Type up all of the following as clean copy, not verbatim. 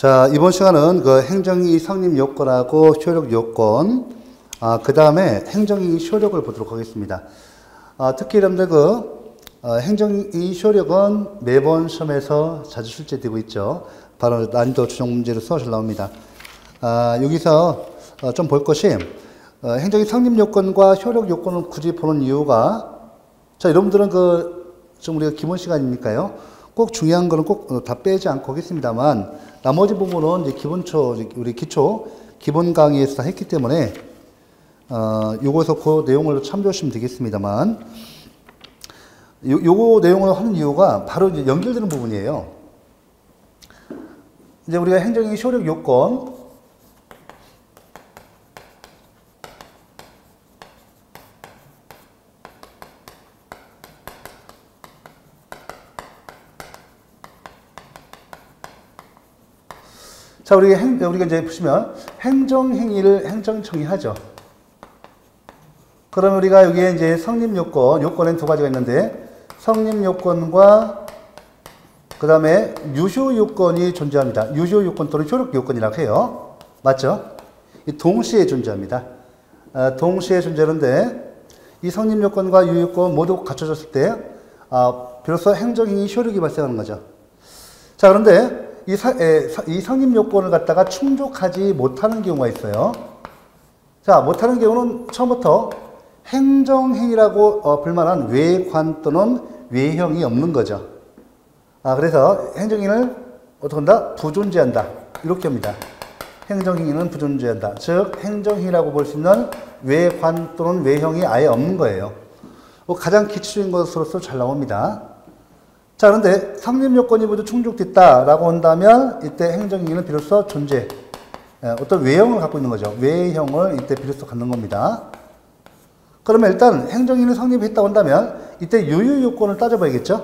자, 이번 시간은 그 행정이 성립 요건하고 효력 요건, 그 다음에 행정이 효력을 보도록 하겠습니다. 특히 여러분들 행정이 효력은 매번 시험에서 자주 출제되고 있죠. 바로 난이도 추정 문제로서 잘 나옵니다. 여기서 좀 볼 것이, 행정이 성립 요건과 효력 요건을 굳이 보는 이유가, 자, 여러분들은 좀 우리가 기본 시간이니까요. 꼭 중요한 거는 꼭 다 빼지 않고 하겠습니다만, 나머지 부분은 이제 우리 기초, 기본 강의에서 다 했기 때문에, 요거에서 그 내용을 참조하시면 되겠습니다만, 요거 내용을 하는 이유가 바로 이제 연결되는 부분이에요. 이제 우리가 행정의 효력 요건, 자, 우리가 이제 보시면 행정행위를 행정청이 하죠. 그러면 우리가 여기에 이제 성립요건에는 두 가지가 있는데, 성립요건과 그 다음에 유효요건이 존재합니다. 유효요건 또는 효력요건이라고 해요. 맞죠? 이 동시에 존재합니다. 동시에 존재하는데, 이 성립요건과 유효요건 모두 갖춰졌을 때, 비로소 행정행위 효력이 발생하는 거죠. 자, 그런데 이 성립 요건을 갖다가 충족하지 못하는 경우가 있어요. 자, 못하는 경우는 처음부터 행정행위라고 불만한 외관 또는 외형이 없는 거죠. 그래서 행정행위를 어떻게 한다? 부존재한다. 이렇게 합니다. 행정행위는 부존재한다. 즉, 행정행위라고 볼 수 있는 외관 또는 외형이 아예 없는 거예요. 가장 기초적인 것으로서 잘 나옵니다. 자, 그런데 성립 요건이 모두 충족됐다라고 한다면 이때 행정행위는 비로소 어떤 외형을 갖고 있는 거죠. 외형을 이때 비로소 갖는 겁니다. 그러면 일단 행정행위는 성립했다고 한다면 이때 유효 요건을 따져봐야겠죠.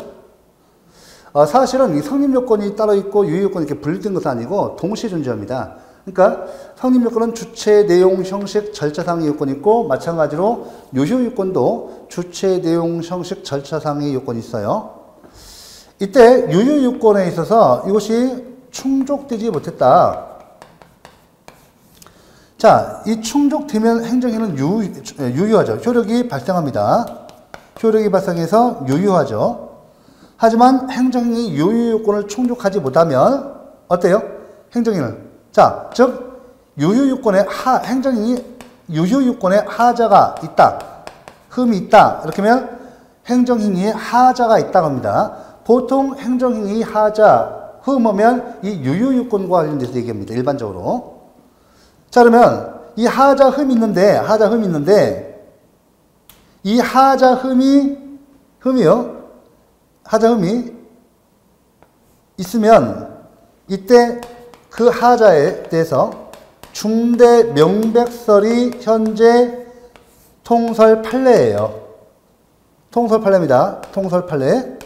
사실은 이 성립 요건이 따로 있고 유효 요건이 이렇게 분리된 것은 아니고 동시에 존재합니다. 그러니까 성립 요건은 주체, 내용, 형식, 절차상의 요건이 있고, 마찬가지로 유효 요건도 주체, 내용, 형식, 절차상의 요건이 있어요. 이때 유효 요건에 있어서 이것이 충족되지 못했다. 자, 이 충족되면 행정행위는 유효하죠. 효력이 발생합니다. 효력이 발생해서 유효하죠. 하지만 행정행위 유효 요건을 충족하지 못하면 어때요? 행정행위는. 자, 즉 유효 요건에 행정행위 유효 요건에 하자가 있다. 흠이 있다. 이렇게 하면 행정행위에 하자가 있다고 합니다. 보통 행정행위 하자, 흠하면 이 유효요건과 관련돼서 얘기합니다. 일반적으로. 자, 그러면 이 하자 흠이 있는데, 이 하자 흠이 있으면 이때 그 하자에 대해서 중대 명백설이 현재 통설 판례예요. 통설 판례입니다. 통설 판례.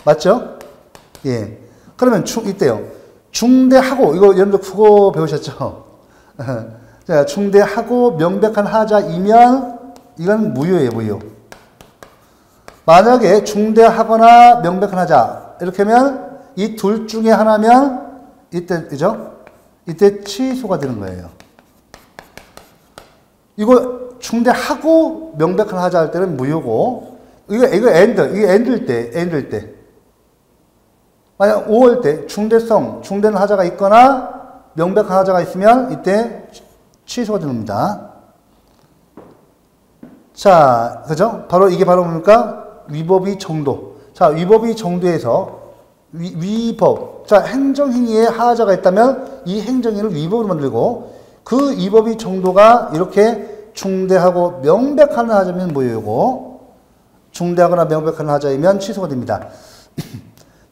맞죠? 예. 그러면 이때요. 중대하고, 이거 여러분들 국어 배우셨죠? 자, 중대하고 명백한 하자이면 이건 무효예요, 무효. 만약에 중대하거나 명백한 하자, 이렇게 하면 이 둘 중에 하나면 이때, 그죠? 이때 취소가 되는 거예요. 이거 중대하고 명백한 하자 할 때는 무효고, 이거 엔드일 때. 만약 5월 때 중대는 하자가 있거나 명백한 하자가 있으면 이때 취소가 됩니다. 자, 그죠? 이게 바로 뭡니까? 위법의 정도. 자, 위법의 정도에서 위법. 자, 행정행위에 하자가 있다면 이 행정행위를 위법으로 만들고, 그 위법의 정도가 이렇게 중대하고 명백한 하자면 무효고, 중대하거나 명백한 하자이면 취소가 됩니다.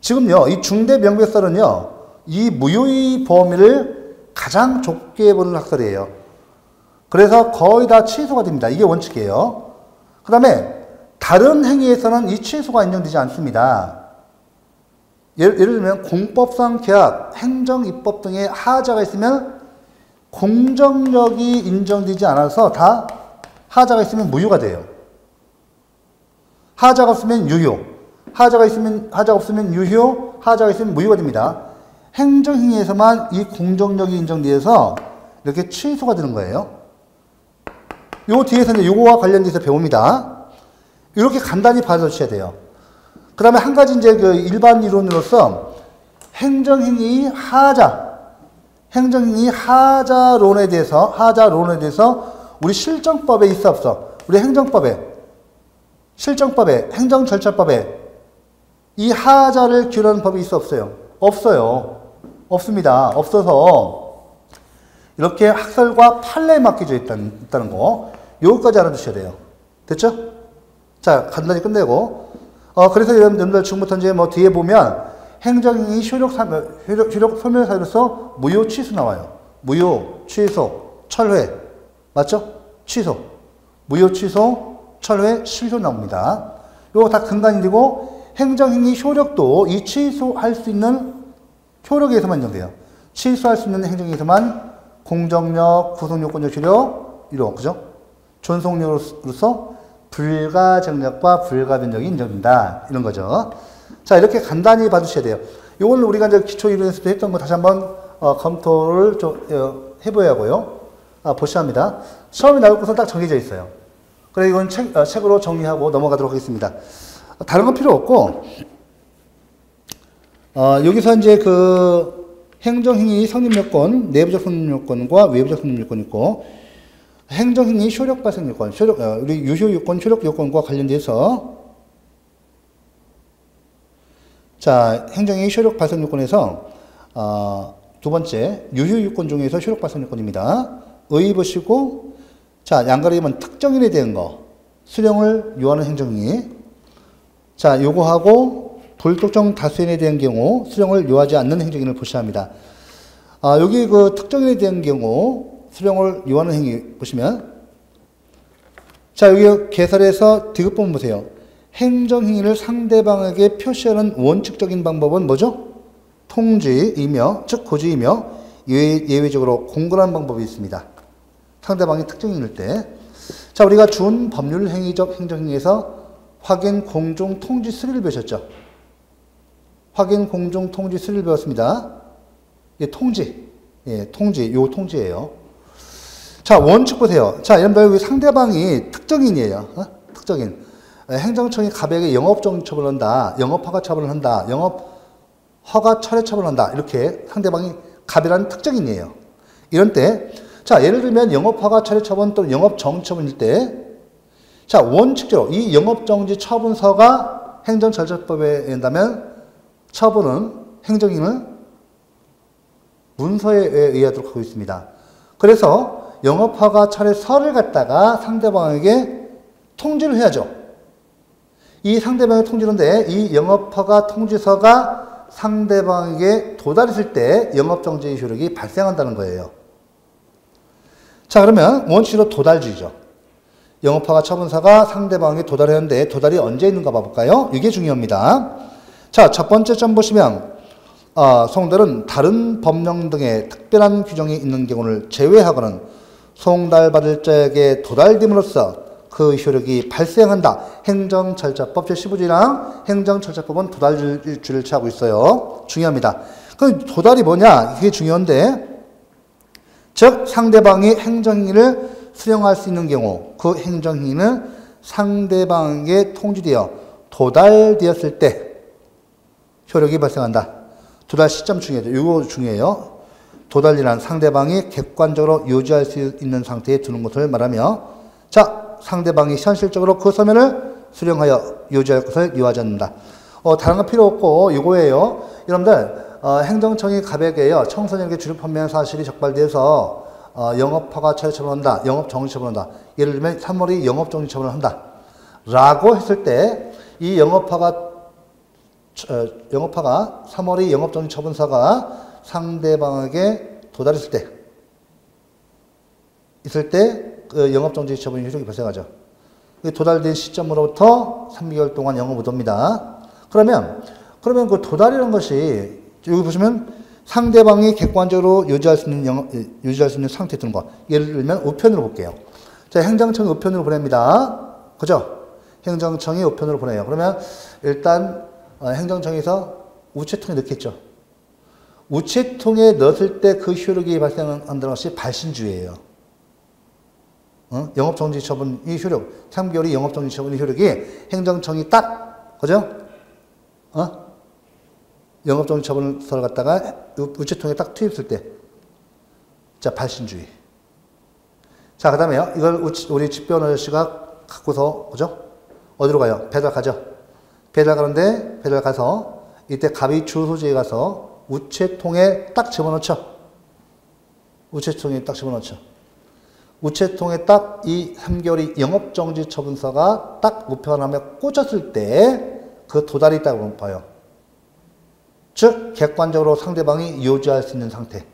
지금요, 이 중대 명백설은요, 이 무효의 범위를 가장 좁게 보는 학설이에요. 그래서 거의 다 취소가 됩니다. 이게 원칙이에요. 그 다음에 다른 행위에서는 이 취소가 인정되지 않습니다. 예를 들면 공법상 계약, 행정입법 등의 하자가 있으면 공정력이 인정되지 않아서 다 하자가 있으면 무효가 돼요. 하자가 없으면 유효. 하자가 없으면 유효, 하자가 있으면 무효가 됩니다. 행정행위에서만 이 공정력이 인정돼서 이렇게 취소가 되는 거예요. 요 뒤에서 이제 요거와 관련돼서 배웁니다. 이렇게 간단히 받아주셔야 돼요. 그 다음에 한 가지 이제 그 일반 이론으로서 행정행위 하자론에 대해서 우리 실정법에 있어 없어? 우리 실정법에, 행정절차법에 이 하자를 규율하는 법이 있어 없어요? 없어요. 없습니다. 없어서 이렇게 학설과 판례에 맡겨져 있다는 거, 요거까지 알아두셔야 돼요. 됐죠? 자, 간단히 끝내고. 그래서 여러분들 지금부터 이제 뭐 뒤에 보면 행정행위 효력 소멸사유로서 무효 취소 나와요. 무효, 취소, 철회. 맞죠? 취소. 무효 취소, 철회, 실효 나옵니다. 요거 다 근간이 되고 행정행위 효력도 이 취소할 수 있는 효력에서만 인정돼요. 취소할 수 있는 행정에서만 공정력, 구속요건적 효력, 이런, 그죠? 존속력으로서 불가정력과 불가변력이 인정된다. 이런 거죠. 자, 이렇게 간단히 봐주셔야 돼요. 이거는 우리가 이제 기초 이론에서도 했던 거 다시 한번 검토를 좀 해봐야 하고요. 보셔야 합니다. 시험이 나올 것은 딱 정해져 있어요. 그래, 이건 책으로 정리하고 넘어가도록 하겠습니다. 다른 건 필요 없고, 여기서 이제 그 행정행위 성립요건, 내부적 성립요건과 외부적 성립요건이 있고, 행정행위 효력 발생 요건, 우리 유효요건, 효력요건과 관련돼서, 자, 행정행위 효력 발생 요건에서, 두 번째, 유효요건 중에서 효력 발생 요건입니다. 의 보시고, 자, 양가리면 특정인에 대한 거, 수령을 요하는 행정행위. 자, 요거하고 불특정 다수인에 대한 경우 수령을 요하지 않는 행정행위를 보셔야 합니다. 여기 그 특정인에 대한 경우 수령을 요하는 행위 보시면, 자, 여기 개설에서 디귿본 보세요. 행정행위를 상대방에게 표시하는 원칙적인 방법은 뭐죠? 통지이며, 즉 고지이며 예외적으로 공건한 방법이 있습니다. 상대방이 특정인일 때. 자, 우리가 준 법률 행위적 행정행위에서 확인, 공정, 통지 3를 배우셨죠? 확인, 공정, 통지 3를 배웠습니다. 예, 통지. 예, 통지. 요 통지예요. 자, 원칙 보세요. 자, 여러분들 여기 상대방이 특정인이에요. 특정인. 행정청이 갑에게 영업정지 처벌을 한다. 영업허가 처벌을 한다. 영업허가 철회 처벌을 한다. 이렇게 상대방이 갑이라는 특정인이에요. 이런 때, 자, 예를 들면 영업허가 철회 처분 또는 영업정지 처분일 때, 자, 원칙적으로 이 영업정지 처분서가 행정절차법에 의한다면 처분은 행정인은 문서에 의하도록 하고 있습니다. 그래서 영업허가 철회서를 갖다가 상대방에게 통지를 해야죠. 이 상대방의 통지인데 이 영업허가 통지서가 상대방에게 도달했을 때 영업정지 효력이 발생한다는 거예요. 자, 그러면 원칙으로 도달주의죠. 영업허가 처분서가 상대방에게 도달했는데 도달이 언제 있는가 봐볼까요? 이게 중요합니다. 자, 첫 번째 점 보시면 송달은 다른 법령 등의 특별한 규정이 있는 경우를 제외하고는 송달받을 자에게 도달됨으로써 그 효력이 발생한다. 행정절차법 제15조랑 행정절차법은 도달주의를 취하고 있어요. 중요합니다. 그럼 도달이 뭐냐? 이게 중요한데, 즉 상대방이 행정행위를 수령할 수 있는 경우 그 행정행위는 상대방에게 통지되어 도달되었을 때 효력이 발생한다. 도달 시점 중요해요. 이거 중요해요. 도달이란 상대방이 객관적으로 유지할 수 있는 상태에 두는 것을 말하며, 자, 상대방이 현실적으로 그 서면을 수령하여 유지할 것을 요하지 않는다. 다른 거 필요 없고 이거예요. 여러분들 행정청이 갑에게요 청소년에게 주류 판매한 사실이 적발돼서 영업허가 철회 처분한다. 영업정지 처분한다. 예를 들면 3월이 영업정지 처분을 한다. 라고 했을 때 이 영업허가 3월이 영업정지 처분서가 상대방에게 도달했을 때 있을 때 그 영업정지 처분 효력이 발생하죠. 도달된 시점으로부터 3개월 동안 영업 무효입니다. 그러면 그 도달이라는 것이 여기 보시면 상대방이 객관적으로 유지할 수 있는 상태에 두는 것. 예를 들면 우편으로 볼게요. 자, 행정청이 우편으로 보냅니다. 그죠? 행정청이 우편으로 보내요. 그러면 일단 행정청에서 우체통에 넣겠죠. 우체통에 넣었을 때 그 효력이 발생한다는 것이 발신주의예요. 영업정지 처분이 효력, 3개월이 영업정지 처분의 효력이 행정청이 딱, 그죠? 영업정지 처분서를 갖다가 우체통에 딱 투입했을 때, 자, 발신주의. 자, 그 다음에요. 이걸 우리 집배원 아저씨가 갖고서, 그죠? 어디로 가요? 배달 가죠? 배달 가는데, 배달 가서, 이때 갑이 주소지에 가서 우체통에 딱 집어넣죠. 우체통에 딱 집어넣죠. 우체통에 딱 이 3개월이 영업정지 처분서가 딱 우편함에 꽂혔을 때 그 도달이 있다고 봐요. 즉, 객관적으로 상대방이 요지할 수 있는 상태.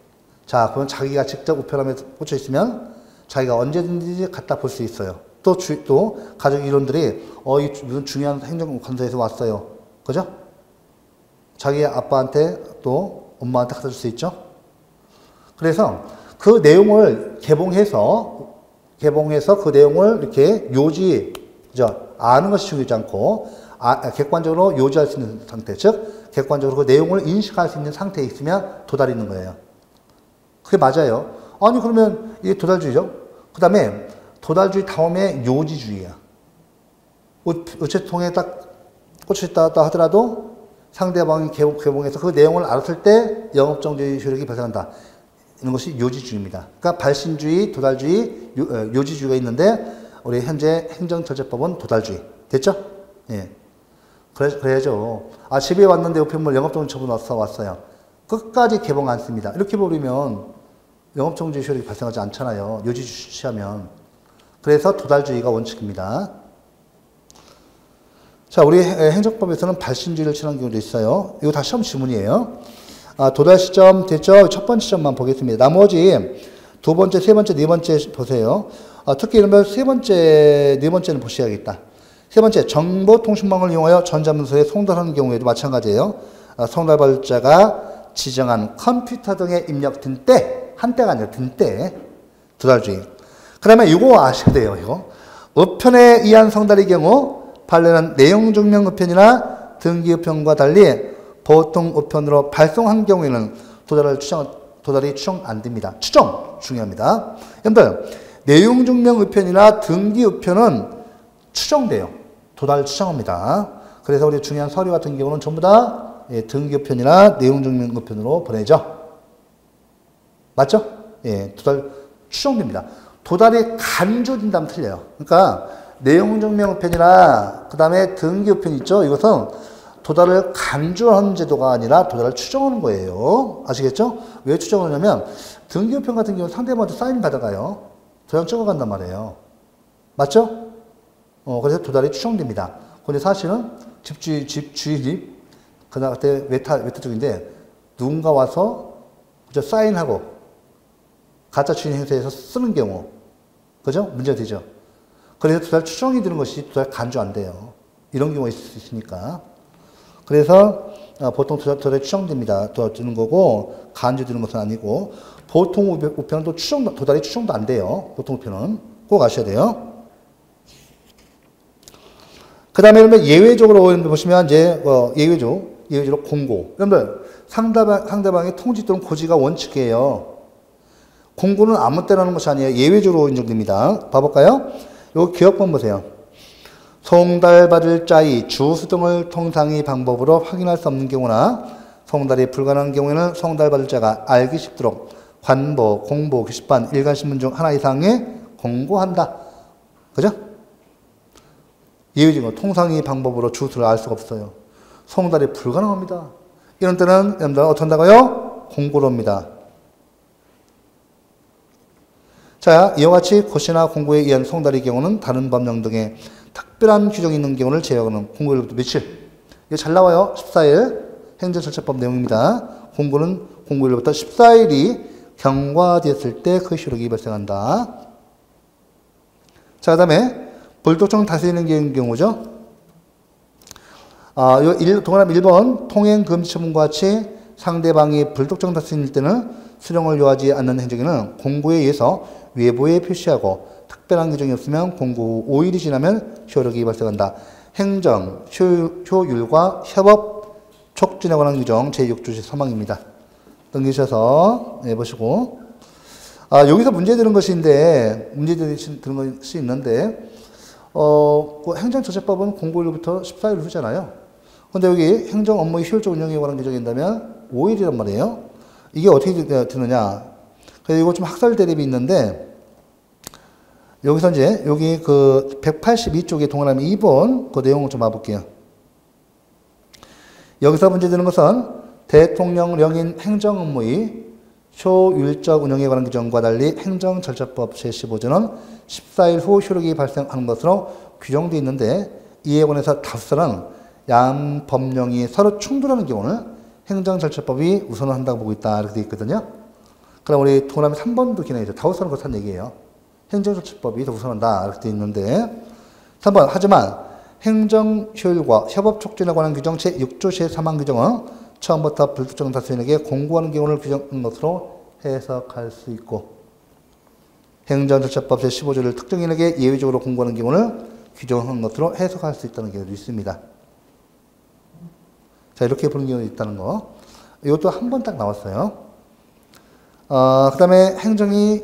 자, 그러면 자기가 직접 우편함에 꽂혀 있으면 자기가 언제든지 갖다 볼 수 있어요. 또 가족 이론들이, 이 중요한 행정관서에서 왔어요. 그죠? 자기 아빠한테 또 엄마한테 갖다 줄 수 있죠? 그래서 그 내용을 개봉해서 그 내용을 이렇게 그죠? 아는 것이 중요하지 않고, 객관적으로 요지할 수 있는 상태. 즉, 객관적으로 그 내용을 인식할 수 있는 상태에 있으면 도달이 있는 거예요. 그게 맞아요. 아니, 그러면 이게 도달주의죠? 그 다음에 도달주의 다음에 요지주의야. 우체통에 딱 꽂혀있다 하더라도 상대방이 개봉해서 그 내용을 알았을 때 영업정지 효력이 발생한다. 이런 것이 요지주의입니다. 그러니까 발신주의, 도달주의, 요지주의가 있는데 우리 현재 행정절제법은 도달주의. 됐죠? 예. 그래야죠. 아, 집에 왔는데 우편물 영업정지 처분 왔어요. 끝까지 개봉 안 씁니다. 이렇게 버리면 영업정지 효력이 발생하지 않잖아요. 요지주의 취하면. 그래서 도달주의가 원칙입니다. 자, 우리 행정법에서는 발신주의를 취하는 경우도 있어요. 이거 다 시험 지문이에요. 도달 시점 됐죠? 첫 번째 점만 보겠습니다. 나머지 두 번째, 세 번째, 네 번째 보세요. 특히 이러면 세 번째, 네 번째는 보셔야겠다. 세 번째, 정보통신망을 이용하여 전자문서에 송달하는 경우에도 마찬가지예요. 송달받을 자가 지정한 컴퓨터 등에 입력된 때, 한때가 아니라 든 때, 도달주의. 그 다음에 이거 아셔야 돼요, 이거. 우편에 의한 송달의 경우, 판례는 내용증명 우편이나 등기우편과 달리 보통 우편으로 발송한 경우에는 도달이 추정 안 됩니다. 추정 중요합니다. 여러분들, 내용증명 우편이나 등기우편은 추정돼요. 도달 추정합니다. 그래서 우리 중요한 서류 같은 경우는 전부 다 등기우편이나 내용증명 우편으로 보내죠. 맞죠? 예, 도달 추정됩니다. 도달이 간주된다면 틀려요. 그러니까 내용증명 우편이나 그 다음에 등기우편 있죠? 이것은 도달을 간주하는 제도가 아니라 도달을 추정하는 거예요. 아시겠죠? 왜 추정을 하냐면 등기우편 같은 경우는 상대방한테 사인 받아가요. 도장 찍어간단 말이에요. 맞죠? 그래서 도달이 추정됩니다. 근데 사실은 집주인이 그때 외타 쪽인데 누군가 와서 그저 사인하고 가짜 주인 행세해서 쓰는 경우, 그죠? 문제가 되죠. 그래서 도달 추정이 되는 것이 도달 간주 안 돼요. 이런 경우가 있을 수 있으니까. 그래서 보통 도달이 추정됩니다. 도달되는 거고 간주되는 것은 아니고 보통 우편은 또 도달이 추정도 안 돼요. 보통 우편은 꼭 아셔야 돼요. 그 다음에 여러분 예외적으로 보시면 이제 예외적으로 공고. 여러분들 상대방의 통지 또는 고지가 원칙이에요. 공고는 아무 때나 하는 것이 아니에요. 예외적으로 인정됩니다. 봐볼까요? 요 기억본 보세요. 송달받을 자의 주소 등을 통상의 방법으로 확인할 수 없는 경우나 송달이 불가능한 경우에는 송달받을 자가 알기 쉽도록 관보, 공보, 게시판, 일간신문 중 하나 이상에 공고한다. 그죠? 예외적으로 통상의 방법으로 주소를 알 수가 없어요. 송달이 불가능합니다. 이런 때는 여러분들 어떻게 한다고요? 공고를 합니다. 자, 이와 같이 고시나 공고에 의한 송달의 경우는 다른 법령 등의 특별한 규정이 있는 경우를 제외하고는 공고일로부터 며칠? 이거 잘 나와요. 14일 행정절차법 내용입니다. 공고는 공고일로부터 14일이 경과되었을 때 그 효력이 발생한다. 자, 그 다음에 불독점 다스리는 경우죠. 동그라미 1번 통행금지 처분과 같이 상대방이 불독점 다스릴 때는 수령을 요하지 않는 행정에는 공고에 의해서 외부에 표시하고 특별한 규정이 없으면 공고 후 5일이 지나면 효력이 발생한다. 행정, 효율과 협업 촉진에 관한 규정 제6조시 3항입니다. 넘기셔서 해보시고. 여기서 문제 되는 것인데, 문제 되는 것이 있는데, 그 행정처제법은 공고일로부터 14일 후잖아요. 근데 여기 행정 업무의 효율적 운영에 관한 규정이 있다면 5일이란 말이에요. 이게 어떻게 되느냐. 그래서 이거 좀 학설 대립이 있는데, 여기서 이제, 여기 그 182쪽에 동그라미 2번 그 내용을 좀 봐볼게요. 여기서 문제되는 것은 대통령령인 행정 업무의 효율적 운영에 관한 규정과 달리 행정절차법 제15조는 14일 후 효력이 발생하는 것으로 규정되어 있는데, 이에 관해서 다수는 양 법령이 서로 충돌하는 경우는 행정절차법이 우선을 한다고 보고 있다. 이렇게 되어 있거든요. 그럼 우리 동그라미 3번도 기능이죠. 다우선은 그렇다는 얘기예요. 행정조치법이 더 우선한다. 이렇게 되어 있는데 3번 하지만 행정효율과 협업촉진에 관한 규정 제6조 제3항 규정은 처음부터 불특정 다수인에게 공고하는 경우를 규정한 것으로 해석할 수 있고 행정조치법 제15조를 특정인에게 예외적으로 공고하는 경우를 규정한 것으로 해석할 수 있다는 경우도 있습니다. 자, 이렇게 보는 경우가 있다는 거. 이것도 한 번 딱 나왔어요. 그 다음에 행정이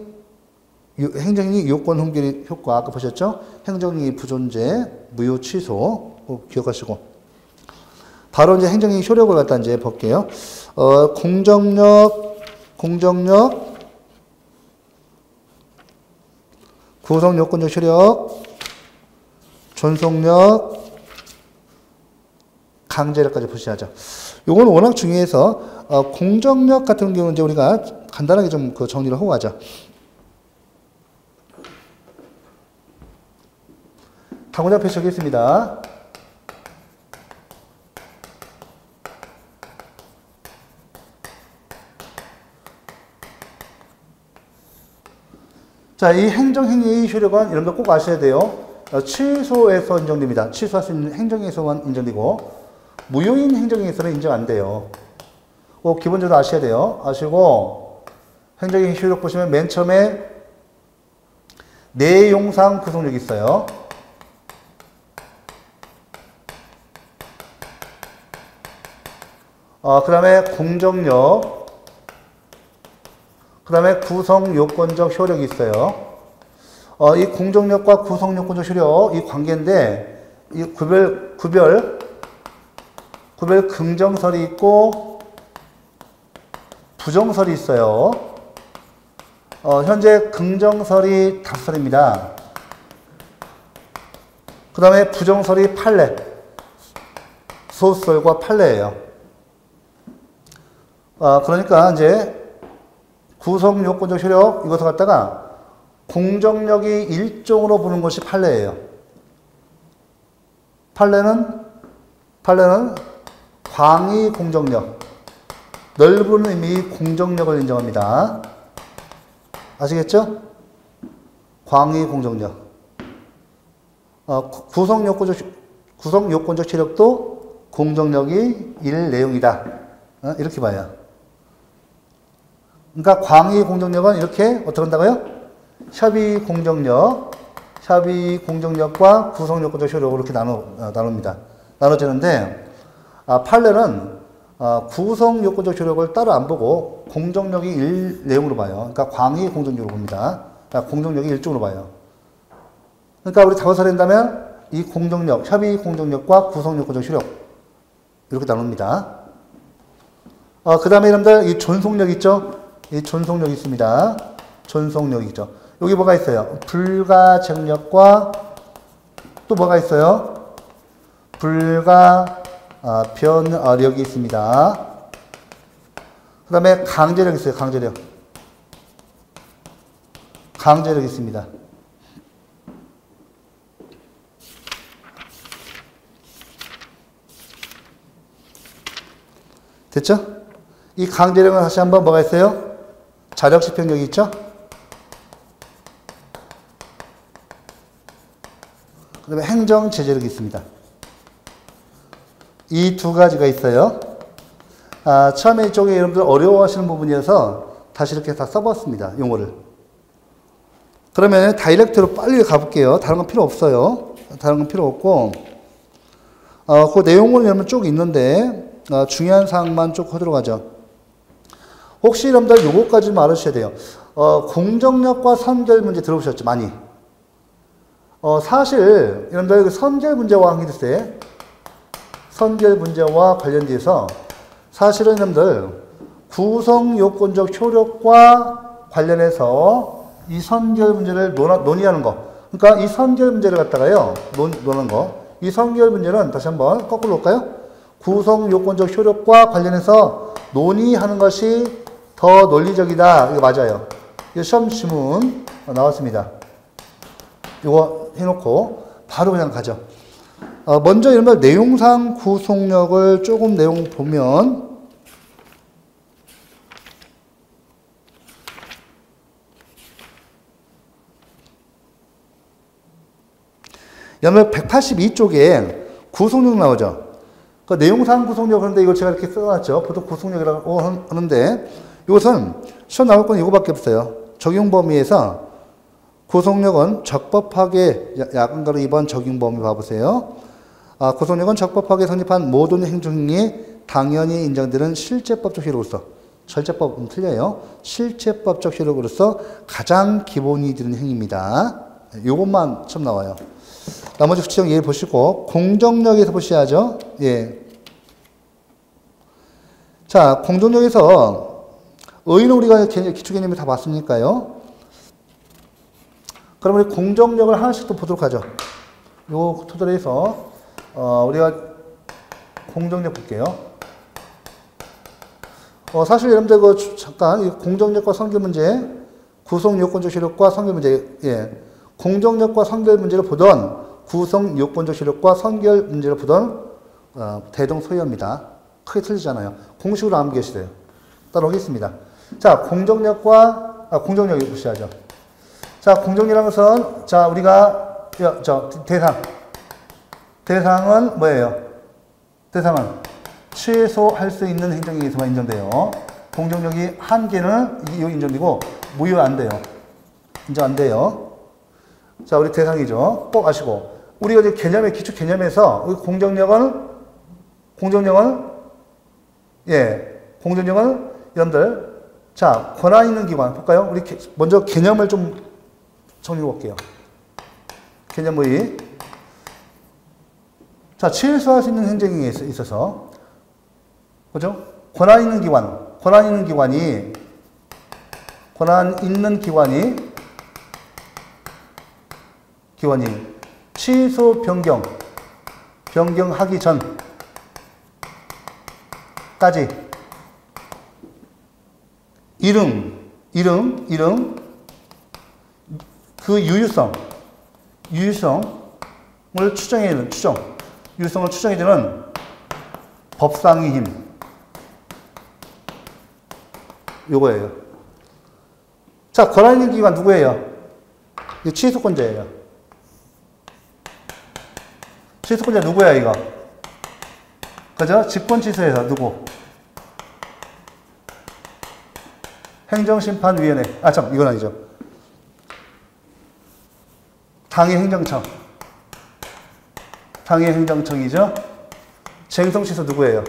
요건 흥결 효과, 아까 보셨죠? 행정이 부존재, 무효 취소, 기억하시고. 바로 이제 행정이 효력을 갖다 이제 볼게요. 공정력, 구성 요건적 효력, 존속력, 강제력까지 보셔야죠. 요건 워낙 중요해서, 공정력 같은 경우는 이제 우리가 간단하게 좀 그 정리를 하고 가죠. 다문자 표시하겠습니다. 자, 이 행정행위의 효력은 이런 거 꼭 아셔야 돼요. 취소에서 인정됩니다. 취소할 수 있는 행정에서만 인정되고 무효인 행정에서는 인정 안 돼요. 꼭 기본적으로 아셔야 돼요. 아시고 행정행위 효력 보시면 맨 처음에 내용상 구속력이 있어요. 그 다음에 공정력, 그 다음에 구성요건적 효력이 있어요. 이 공정력과 구성요건적 효력, 이 관계인데, 이 구별 긍정설이 있고, 부정설이 있어요. 현재 긍정설이 5설입니다. 그 다음에 부정설이 판례, 소설과 판례예요. 그러니까 이제 구성요건적 효력 이것을 갖다가 공정력이 일종으로 보는 것이 판례예요. 판례는 광의 공정력, 넓은 의미의 공정력을 인정합니다. 아시겠죠? 광의 공정력. 구성요건적 효력도 공정력이 일 내용이다. 이렇게 봐요. 그러니까 광의 공정력은 이렇게 어떻게 한다고요? 협의 공정력과 구성요건적 효력으로 이렇게 나눕니다. 나눠지는데 판례는 구성요건적 효력을 따로 안 보고 공정력이 일 내용으로 봐요. 그러니까 광의 공정력으로 봅니다. 그러니까 공정력이 일종으로 봐요. 그러니까 우리 답을 살린다면 이 공정력, 협의 공정력과 구성요건적 효력 이렇게 나눕니다. 그 다음에 여러분들 이 존속력 있죠? 이 존속력이 있습니다. 존속력이죠. 여기 뭐가 있어요? 불가증력과 또 뭐가 있어요? 변력이 있습니다. 그 다음에 강제력 있어요. 강제력 있습니다. 됐죠? 이 강제력은 다시 한번 뭐가 있어요? 자력집행력이 있죠? 그 다음에 행정제재력이 있습니다. 이 두 가지가 있어요. 처음에 이쪽에 여러분들 어려워하시는 부분이어서 다시 이렇게 다 써봤습니다. 용어를. 그러면 다이렉트로 빨리 가볼게요. 다른 건 필요 없어요. 다른 건 필요 없고 그 내용은 여러분 쭉 있는데 중요한 사항만 쭉 하도록 하죠. 혹시 여러분들 요거까지 좀 알아주셔야 돼요. 공정력과 선결 문제 들어보셨죠? 많이. 사실 여러분들 그 선결 문제와 관계됐을 때 선결 문제와 관련돼서 사실은 여러분들 구성요건적 효력과 관련해서 이 선결 문제를 논의하는 거. 그러니까 이 선결 문제를 갖다가요, 논하는 거. 이 선결 문제는 다시 한번 거꾸로 볼까요? 구성요건적 효력과 관련해서 논의하는 것이 더 논리적이다. 이거 맞아요. 이거 시험 지문 나왔습니다. 이거 해놓고 바로 그냥 가죠. 먼저 이런 내용상 구속력을 조금 내용 보면 여러분 182쪽에 구속력 나오죠. 그 내용상 구속력 그런데 이걸 제가 이렇게 써놨죠. 보통 구속력이라고 하는데 이것은 시험 나올 건 이거밖에 없어요. 적용 범위에서 구속력은 적법하게 야간가로 2번 적용 범위 봐보세요. 구속력은 적법하게 성립한 모든 행정이 당연히 인정되는 실제법적 효력으로서 절제법은 틀려요. 실제법적 효력으로서 가장 기본이 되는 행위입니다. 이것만 처음 나와요. 나머지 수치형 예를 보시고 공정력에서 보셔야죠. 예. 자, 공정력에서 의의는 우리가 기초 개념을 다 봤으니까요. 그럼 우리 공정력을 하나씩 또 보도록 하죠. 요 토대에서 우리가 공정력 볼게요. 사실 여러분들 그 잠깐 이 공정력과 선결 문제, 구성 요건적 효력과 선결 문제, 예. 공정력과 선결 문제를 보던 구성 요건적 효력과 선결 문제를 보던 대동소이합니다. 크게 틀리잖아요. 공식으로 암기하시래요. 따라오겠습니다. 자, 공정력과 공정력을 보셔야죠. 자, 공정력이라는 것은 자 우리가 대상은 뭐예요? 대상은 취소할 수 있는 행정에 의해서만 인정돼요. 공정력이 한계는 이거 인정되고 무효 안 돼요. 인정 안 돼요. 자, 우리 대상이죠. 꼭 아시고. 우리가 이제 개념의, 기초 개념에서, 공정력은, 여러분들, 자, 권한 있는 기관, 볼까요? 우리 먼저 개념을 좀 정리해 볼게요. 개념의. 자, 취소할 수 있는 행정에 있어서, 그죠? 권한 있는 기관이 취소 변경하기 전까지 이름 그 유효성을 추정해주는 법상의 힘 요거예요. 자, 권한 있는 기관 누구예요? 이 취소권자예요. 취소권자 누구야, 이거? 그죠? 직권 취소해서 누구? 행정심판위원회. 이건 아니죠. 당해행정청이죠. 쟁송 취소 누구예요?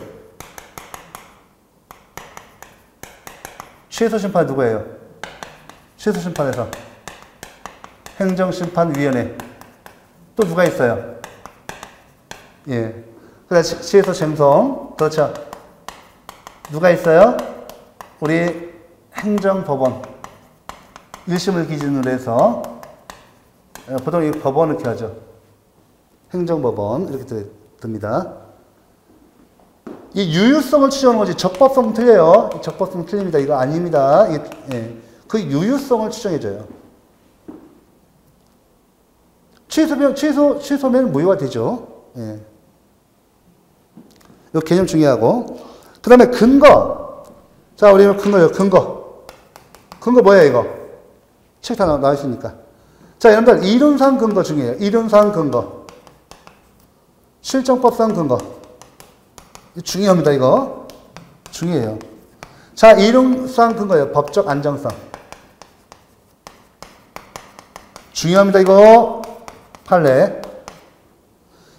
취소심판 누구예요? 취소심판에서 행정심판위원회. 또 누가 있어요? 예. 그래서 취소 쟁송. 그렇죠. 누가 있어요? 우리 행정법원. 1심을 기준으로 해서, 보통 이 법원 이렇게 하죠. 행정법원. 이렇게 듭니다. 이 유효성을 추정하는 거지. 적법성 틀려요. 적법성 틀립니다. 이거 아닙니다. 예. 그 유효성을 추정해줘요. 취소면 무효가 되죠. 예. 이 개념 중요하고. 그 다음에 근거. 자, 우리는 근거요. 근거 뭐예요, 이거? 책 다 나와 있으니까. 자, 여러분들, 이론상 근거 중요해요. 이론상 근거. 실정법상 근거. 중요합니다, 이거. 중요해요. 자, 이론상 근거예요. 법적 안정성. 중요합니다, 이거. 판례.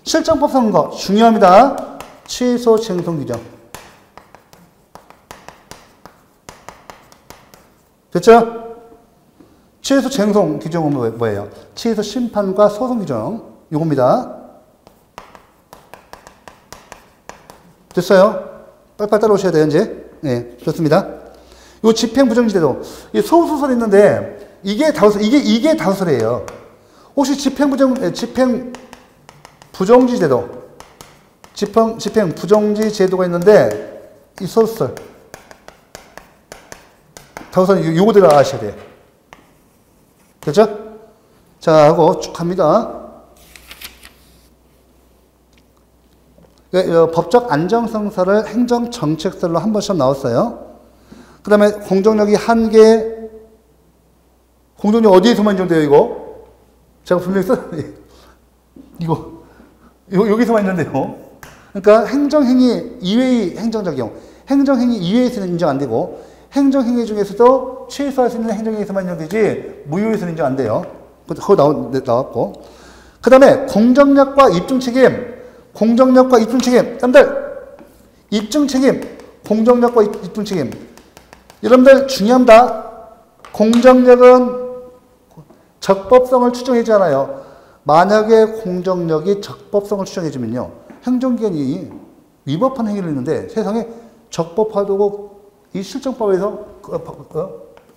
실정법상 근거. 중요합니다. 취소 쟁송 규정. 됐죠? 취해서 쟁송 규정은 뭐예요? 취해서 심판과 소송 규정. 요겁니다. 됐어요? 빨리빨리 따라오셔야 돼요, 이제. 네, 좋습니다. 요 집행부정지제도. 이 소수설이 있는데, 이게 다수설이에요. 혹시 집행부정지제도. 집행부정지제도가 있는데, 이 소수설. 다수설은 요거대로 아셔야 돼요. 됐죠? 자, 하고 쭉 갑니다. 법적 안정성설을 행정정책설로 한 번씩 나왔어요. 그 다음에 공정력이 한계, 공정력 어디에서만 인정돼요, 이거? 제가 분명히 여기서만 있는데요. 그러니까 행정행위 이외의 행정작용, 행정행위 이외에서는 인정 안 되고, 행정행위 중에서도 취소할 수 있는 행정행위에서만 인정되지, 무효에서는 인정 안 돼요. 그거 나왔고. 그 다음에 공정력과 입증책임, 공정력과 입증책임. 여러분들, 입증책임, 공정력과 입증책임. 여러분들 중요합니다. 공정력은 적법성을 추정해주잖아요. 만약에 공정력이 적법성을 추정해주면요. 행정기관이 위법한 행위를 했는데 세상에 적법하다고 이 실정법에서,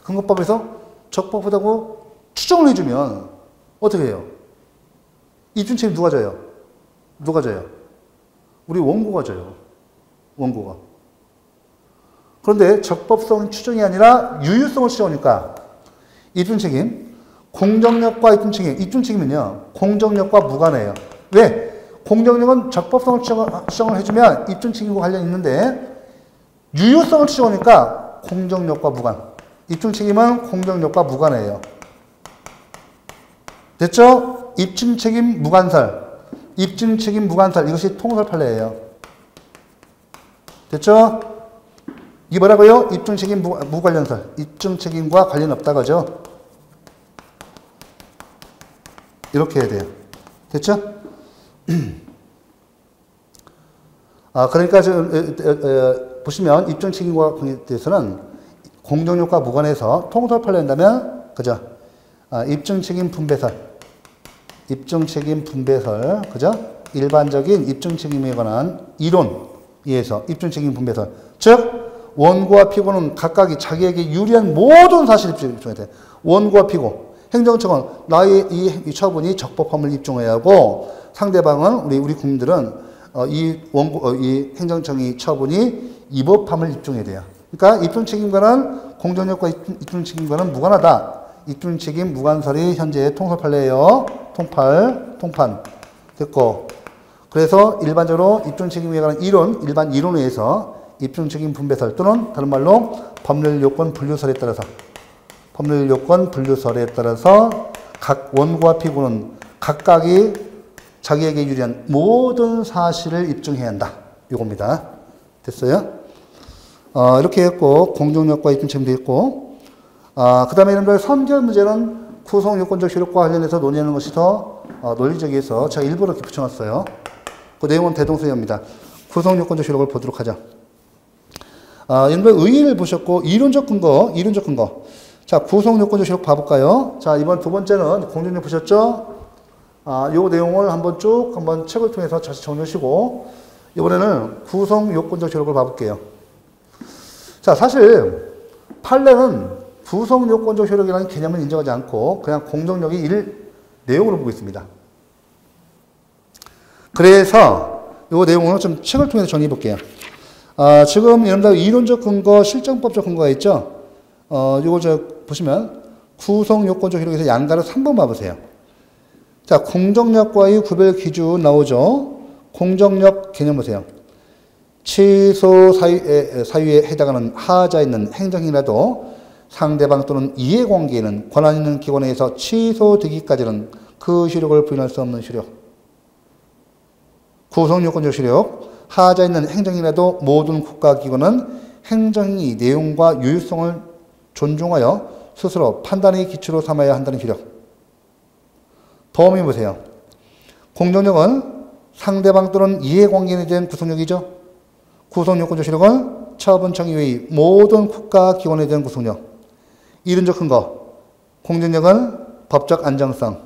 근거법에서 적법하다고 추정을 해주면 어떻게 해요? 입증책임 누가 져요? 누가 져요? 우리 원고가 져요. 원고가. 그런데 적법성 추정이 아니라 유효성을 추정하니까 입증책임, 공정력과 입증책임, 입증책임은요, 공정력과 무관해요. 왜? 공정력은 적법성을 추정을 해주면 입증책임과 관련이 있는데 유효성을 추정하니까 공정력과 무관. 입증책임은 공정력과 무관해요. 됐죠? 입증책임 무관설. 입증책임 무관설. 이것이 통설 판례예요. 됐죠? 이게 뭐라고요? 입증책임 무관련설. 입증책임과 관련 없다 그죠? 이렇게 해야 돼요. 됐죠? 그러니까 보시면 입증책임과 관련돼서는 공정력과 무관해서 통설 판례한다면 그죠? 입증책임 분배설. 입증책임 분배설. 그죠? 일반적인 입증책임에 관한 이론에 의해서 입증책임 분배설. 즉 원고와 피고는 각각이 자기에게 유리한 모든 사실을 입증해야 돼. 원고와 피고. 행정청은 나의 이 처분이 적법함을 입증해야 하고 상대방은 우리 국민들은 이 행정청의 처분이 위법함을 입증해야 돼요. 그러니까 입증책임과는 공정력과 입증책임과는 무관하다. 입증책임 무관설이 현재 통설 판례예요. 통판 됐고. 그래서 일반적으로 입증책임에 관한 일반 이론에 의해서 입증책임 분배설 또는 다른 말로 법률요건 분류설에 따라서 각 원고와 피고는 각각이 자기에게 유리한 모든 사실을 입증해야 한다. 이겁니다. 됐어요? 이렇게 했고 공정력과 입증책임도 있고 그 다음에 여러분들 선결 문제는 구성요건적 효력과 관련해서 논의하는 것이 더 논리적이어서 제가 일부러 이렇게 붙여놨어요. 그 내용은 대동소이합니다. 구성요건적 효력을 보도록 하자. 여러분들 의의를 보셨고 이론적 근거. 자, 구성요건적 효력 봐볼까요? 자, 이번 두 번째는 공정력 보셨죠? 요 내용을 한번 책을 통해서 다시 정리하시고 이번에는 구성요건적 효력을 봐볼게요. 자, 사실 판례는 구성요건적 효력이라는 개념을 인정하지 않고 그냥 공정력의 내용으로 보고 있습니다. 그래서 이 내용을 좀 책을 통해서 정리해 볼게요. 지금 여러분들 이론적 근거, 실정법적 근거가 있죠? 요거 보시면 구성요건적 효력에서 양가를 3번 봐보세요. 자, 공정력과의 구별 기준 나오죠? 공정력 개념 보세요. 취소 사유에 해당하는 하자에 있는 행정이라도 상대방 또는 이해관계에는 권한 있는 기관에 의해서 취소되기까지는 그 효력을 부인할 수 없는 효력. 구성요건적 효력. 하자에 있는 행정이라도 모든 국가기관은 행정의 내용과 유효성을 존중하여 스스로 판단의 기초로 삼아야 한다는 효력. 범위 보세요. 공정력은 상대방 또는 이해관계에 대한 구성력이죠. 구성요건적 효력은 처분청 이외의 모든 국가기관에 대한 구성력. 이론적 근거. 공정력은 법적 안정성.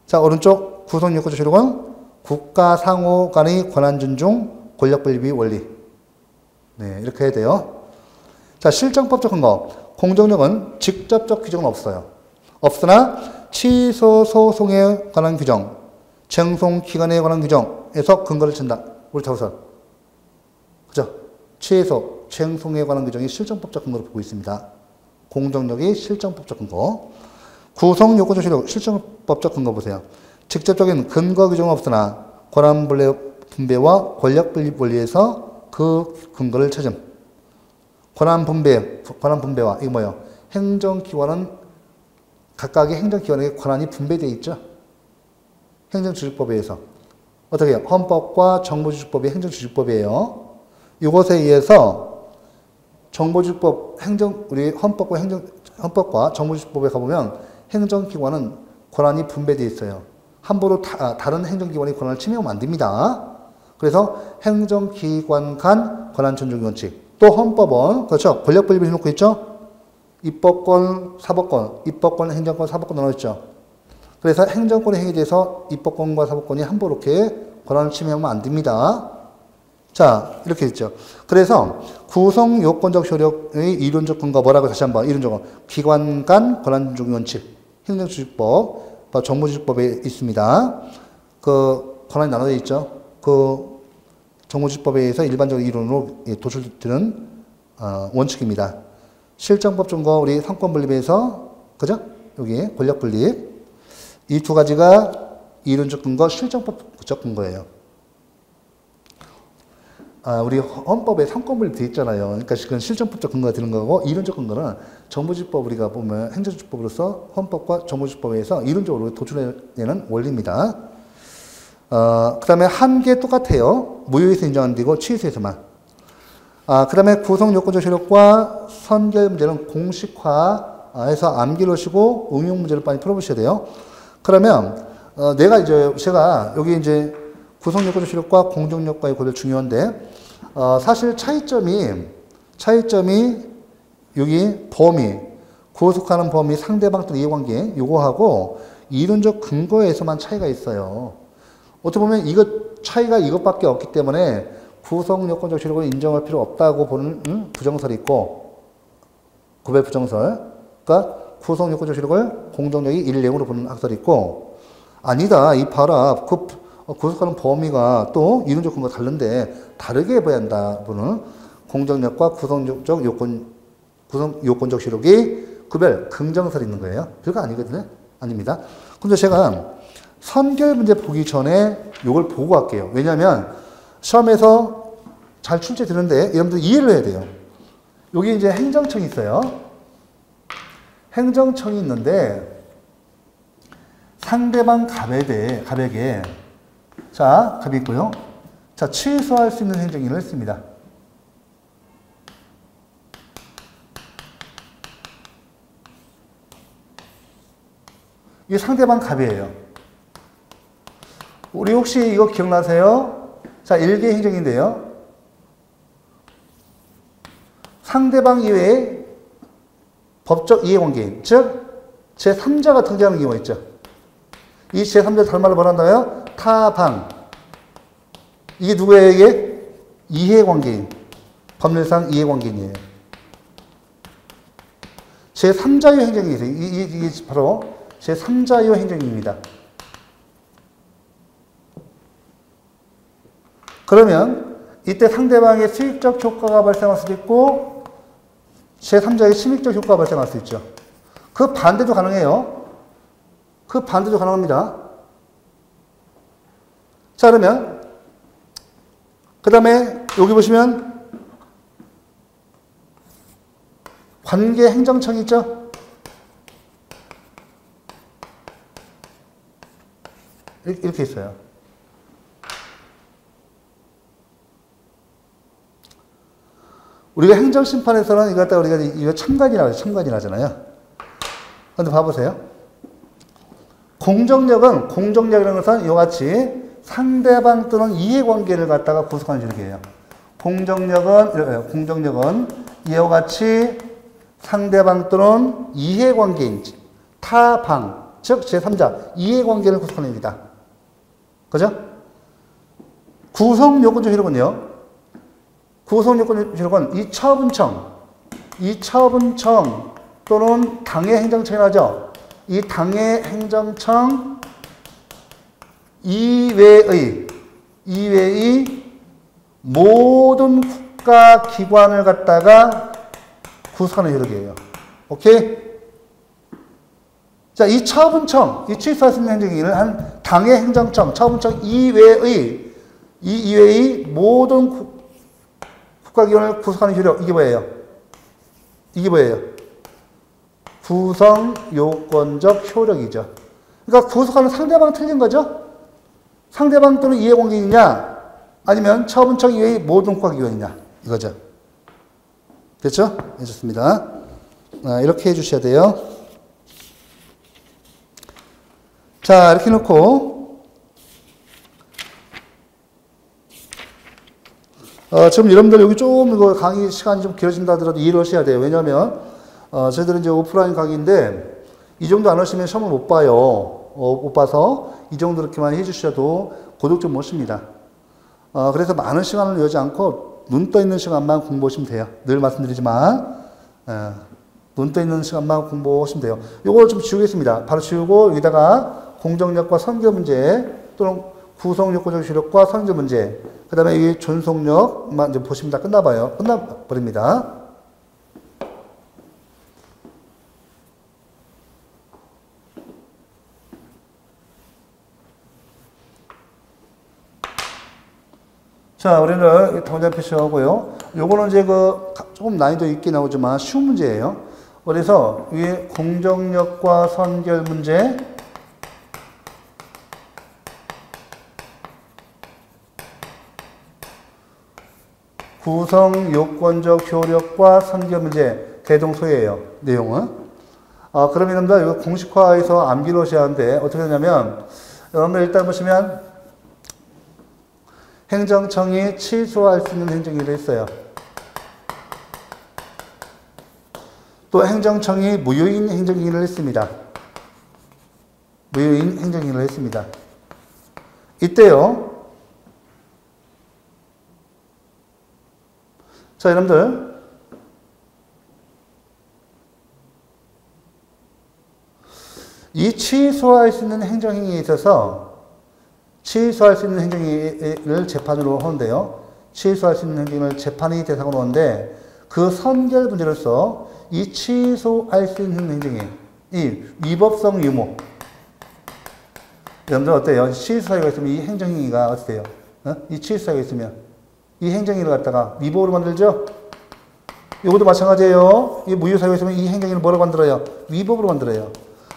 자, 오른쪽 구성요건조실력은 국가 상호 간의 권한 존중, 권력 분립의 원리. 네, 이렇게 해야 돼요. 자, 실정법적 근거. 공정력은 직접적 규정은 없어요. 없으나 취소 소송에 관한 규정, 쟁송 기간에 관한 규정에서 근거를 친다. 우리 자우선. 그죠? 취소, 쟁송에 관한 규정이 실정법적 근거로 보고 있습니다. 공정력이 실정법적 근거. 구성요건조실력 실정법적 근거 보세요. 직접적인 근거 규정은 없으나 권한 분배와 권력 분립 원리에서 그 근거를 찾음. 권한 분배와 이거 뭐예요? 행정기관은 각각의 행정기관에게 권한이 분배되어 있죠. 행정조직법에 의해서. 어떻게 해요? 헌법과 정보조직법이 행정조직법이에요. 이것에 의해서 정보조직법, 우리 헌법과 정보조직법에 가보면 행정기관은 권한이 분배되어 있어요. 함부로 다른 행정기관의 권한을 침해하면 안 됩니다. 그래서 행정기관 간 권한 존중 원칙. 또 헌법은, 그렇죠. 권력 분립을 해놓고 있죠. 입법권, 사법권, 입법권, 행정권, 사법권 나눠있죠. 그래서 행정권의 행위에 대해서 입법권과 사법권이 함부로 이렇게 권한을 침해하면 안 됩니다. 자, 이렇게 있죠. 그래서 구성 요건적 효력의 이론적 근거 뭐라고 다시 한번 이론적으로 기관 간 권한 존중 원칙, 행정조직법, 정보조직법에 있습니다. 그 권한이 나눠져 있죠. 그 정보조직법에 의해서 일반적인 이론으로 도출되는 원칙입니다. 실정법 증거 우리 상권 분립에서 그죠? 여기 권력 분립 이 두 가지가 이론적 근거, 실정법적 근거예요. 우리 헌법에 상권 분립 돼 있잖아요. 그러니까 그건 실정법적 근거가 되는 거고 이론적 근거는 정보조직법 우리가 보면 행정조직법으로서 헌법과 정보조직법에 의해서 이론적으로 도출해내는 원리입니다. 그 다음에 한계 똑같아요. 무효에서 인정 안 되고 취소에서만. 그 다음에 구성요건적 효력과 선결 문제는 공식화해서 암기를 하시고 응용 문제를 많이 풀어보셔야 돼요. 그러면 제가 여기 이제 구성요건적 효력과 공정력과의 구별 중요한데 사실 차이점이 여기 범위, 구속하는 범위, 상대방 또 이해관계 요거하고 이론적 근거에서만 차이가 있어요. 어떻게 보면 차이가 이것밖에 없기 때문에 구성요건적 효력을 인정할 필요 없다고 보는 부정설이 있고 구별 부정설. 그러니까 구성요건적 효력을 공정력이 1:0으로 보는 학설이 있고 아니다. 이 봐라. 구속하는 범위가 또 이론적 근거가 다른데 다르게 봐야 한다. 보는 공정력과 구성요건적 효력이 구별 긍정설이 있는 거예요. 별거 아니거든요. 아닙니다. 근데 제가 선결 문제 보기 전에 이걸 보고 갈게요. 왜냐하면 시험에서 잘 출제되는데 여러분들 이해를 해야 돼요. 여기 이제 행정청이 있어요. 행정청이 있는데 상대방 갑에게 자, 갑이 있고요. 자, 취소할 수 있는 행정인을 했습니다. 이게 상대방 갑이에요. 우리 혹시 이거 기억나세요? 자, 1개 행정인데요. 상대방 이외에 법적 이해관계인, 즉 제3자가 등장하는 경우가 있죠. 이 제3자 다른 말로 뭐란다고요? 타방. 이게 누구에게? 이해관계인. 법률상 이해관계인이에요. 제3자유 행정이에요. 이게 바로 제3자유 행정입니다. 그러면 이때 상대방의 수익적 효과가 발생할 수도 있고 제3자의 심익적 효과가 발생할 수 있죠. 그 반대도 가능해요. 그 반대도 가능합니다. 자, 그러면 그 다음에 여기 보시면 관계 행정청이 있죠. 이렇게 있어요. 우리가 행정심판에서는 이거 갖다가 우리가 참관이라 하잖아요. 그런데 봐보세요. 공정력이라는 것은 이와 같이 상대방 또는 이해관계를 갖다가 구속하는 조력이에요. 공정력은 이와 같이 상대방 또는 이해관계인 타방, 즉 제3자, 이해관계를 구성하는 얘기다. 그죠? 구성요건적 효력은요. 구성요건적 효력은 이 처분청 또는 당해 행정청이라죠. 이 당해 행정청 이외의 모든 국가기관을 갖다가 구성하는 효력이에요. 오케이? 자, 이 처분청, 이 취소할 수 있는 행정기관을 한 당해 행정청, 처분청 이외의 모든 국가기관을 구성하는 효력, 이게 뭐예요? 이게 뭐예요? 구성요건적 효력이죠. 그러니까 구성하는 상대방 틀린 거죠? 상대방 또는 이해관계이냐, 아니면 처분청 이외의 모든 국가기관이냐, 이거죠. 됐죠? 네, 좋습니다. 이렇게 해주셔야 돼요. 자, 이렇게 놓고, 지금 여러분들 여기 좀 이거 강의 시간이 좀 길어진다 하더라도 이해를 하셔야 돼요. 왜냐면, 저희들은 이제 오프라인 강의인데, 이 정도 안 하시면 시험을 못 봐요. 못 봐서 이 정도 이렇게만 해주셔도 고득점 못 씁니다. 그래서 많은 시간을 여지 않고 눈 떠 있는 시간만 공부하시면 돼요. 늘 말씀드리지만, 눈 떠 있는 시간만 공부하시면 돼요. 요걸 좀 지우겠습니다. 바로 지우고 여기다가 공정력과 선결 문제 또는 구성요건적 효력과 선결 문제, 그 다음에 이 존속력만 이제 보시면 다 끝나봐요. 끝나버립니다. 자, 우리는 당장 표시하고요. 요거는 이제 조금 난이도 있게 나오지만 쉬운 문제예요. 그래서 위에 공정력과 선결 문제, 구성 요건적 효력과 선결 문제, 대동소이예요. 내용은. 그러면 여러분들 이거 공식화해서 암기를 하셔야 하는데 어떻게 되냐면, 여러분들 일단 보시면 행정청이 취소할 수 있는 행정일을 했어요. 또 행정청이 무효인 행정일을 했습니다. 무효인 행정일을 했습니다. 이때요. 자, 여러분들. 이 취소할 수 있는 행정행위에 있어서 취소할 수 있는 행정행위를 재판으로 하는데요. 취소할 수 있는 행정행위를 재판이 대상으로 하는데 그 선결 문제로서 이 취소할 수 있는 행정행위, 이 위법성 유무. 여러분들 어때요? 취소사유가 있으면 이 행정행위가 어때요? 이 취소사유가 있으면 이 행정행위를 갖다가 위법으로 만들죠? 이것도 마찬가지예요. 이 무효사유가 있으면 이 행정행위를 뭐로 만들어요? 위법으로 만들어요.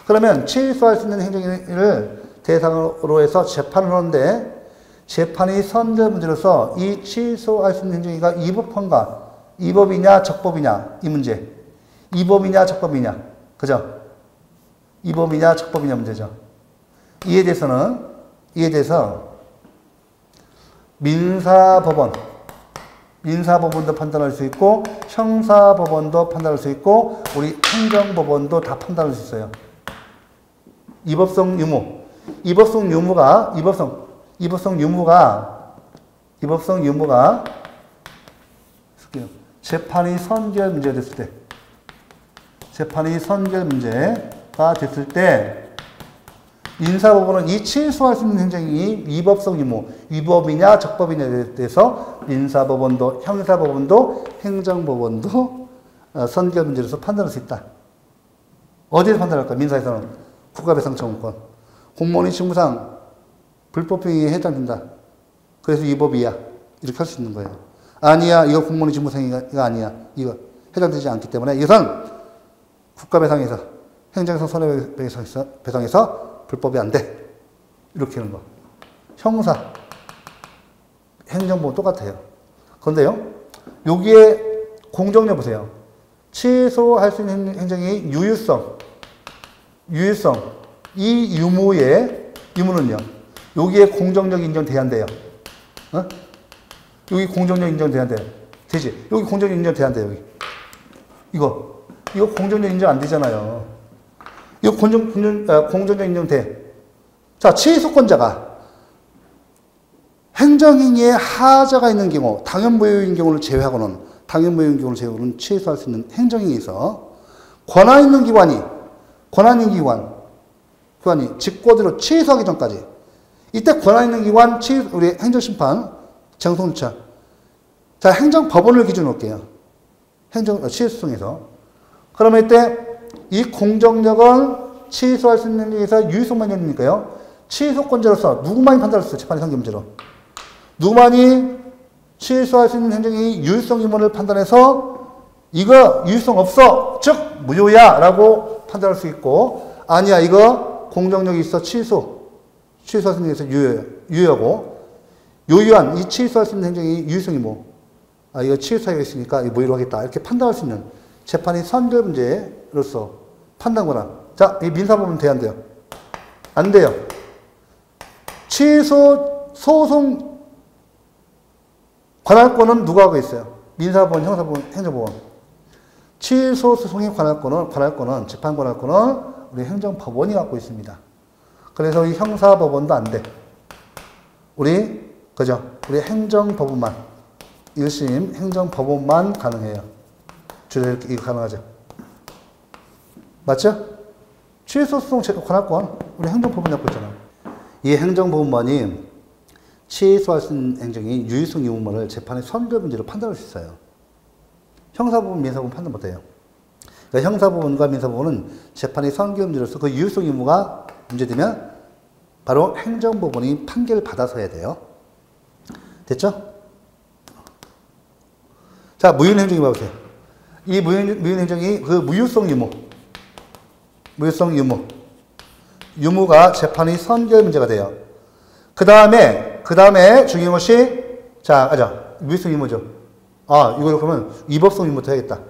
그러면 취소할 수 있는 행정행위를 대상으로 해서 재판을 하는데 재판이 선결 문제로서 이 취소할 수 있는 행정행위가 위법한가? 위법이냐 적법이냐 이 문제. 위법이냐 적법이냐. 그죠? 위법이냐 적법이냐 문제죠. 이에 대해서 민사법원도 판단할 수 있고 형사법원도 판단할 수 있고 우리 행정법원도 다 판단할 수 있어요. 위법성 유무. 위법성 유무가 재판이 선결 문제가 됐을 때 민사법원은 이 취소할 수 있는 행정이 위법성 유무, 위법이냐 적법이냐에 대해서 민사법원도 형사법원도 행정법원도 선결 문제로서 판단할 수 있다. 어디에서 판단할까? 민사에서는 국가배상청구권, 공무원의 직무상 불법행위에 해당된다. 그래서 위법이야. 이렇게 할 수 있는 거예요. 아니야, 이거 공무원의 직무상이가 아니야. 이거 해당되지 않기 때문에 이것은 국가배상에서 행정상 손해배상에서 불법이 안 돼. 이렇게 하는 거. 형사, 행정법은 똑같아요. 그런데요, 여기에 공정력 보세요. 취소할 수 있는 행정의 유효성. 이 유무는요, 여기에 공정력 인정돼야 한대요. 여기 공정력 인정돼야 한대요. 되지? 여기 공정력 인정돼야 한대요, 여기. 이거. 이거 공정력 인정 안 되잖아요. 이거 공정력 인정 돼. 자, 취소권자가 행정행위에 하자가 있는 경우, 당연무효인 경우를 제외하고는, 취소할 수 있는 행정행위에서 권한 있는 기관이 직권으로 취소하기 전까지, 이때 권한 있는 기관, 우리 행정심판, 정성유차. 자, 행정법원을 기준으로 할게요. 취소성에서. 그러면 이때 이 공정력은 취소할 수 있는 행위에서 유효성만 열리니까요. 취소권자로서 누구만이 판단할 수 있어요? 재판의 상기문제로. 누구만이 취소할 수 있는 행정이 유효성 의문을 판단해서 이거 유효성 없어, 즉 무효야 라고 판단할 수 있고, 아니야 이거 공정력이 있어, 취소할 수 있는 행정에서 유효하고, 요유한 이 취소할 수 있는 행정이 유효성이 이거 취소하기가 있으니까 이거 무효로 하겠다 이렇게 판단할 수 있는 재판의 선결 문제로서 판단 권한. 자, 이 민사법은 돼야 안 돼요? 안 돼요. 취소 소송 관할권은 누가 하고 있어요? 민사법원, 형사법원, 행정법원. 취소 소송의 관할권은 재판 관할권은 우리 행정법원이 갖고 있습니다. 그래서 이 형사법원도 안 돼. 우리 행정법원만, 1심 행정법원만 가능해요. 주로 이거 가능하죠. 맞죠? 취소 소송 관할권 우리 행정법원이 갖고 있잖아요. 이 행정법원만이 취소할 수 있는 행정이 유효성 의무만을 재판의 선결 문제로 판단할 수 있어요. 형사법원, 민사법원 판단 못해요. 그러니까 형사법원과 민사법원은 재판의 선결 문제로서 그 유효성 의무가 문제되면 바로 행정법원이 판결을 받아서 해야 돼요. 됐죠? 자, 무효행정이 봐보세요. 이 무효행정이 그 무효성 유무가 재판의 선결 문제가 돼요. 그 다음에 중요한 것이, 무효성 유무죠. 이거 그러면 위법성 유무부터 해야겠다.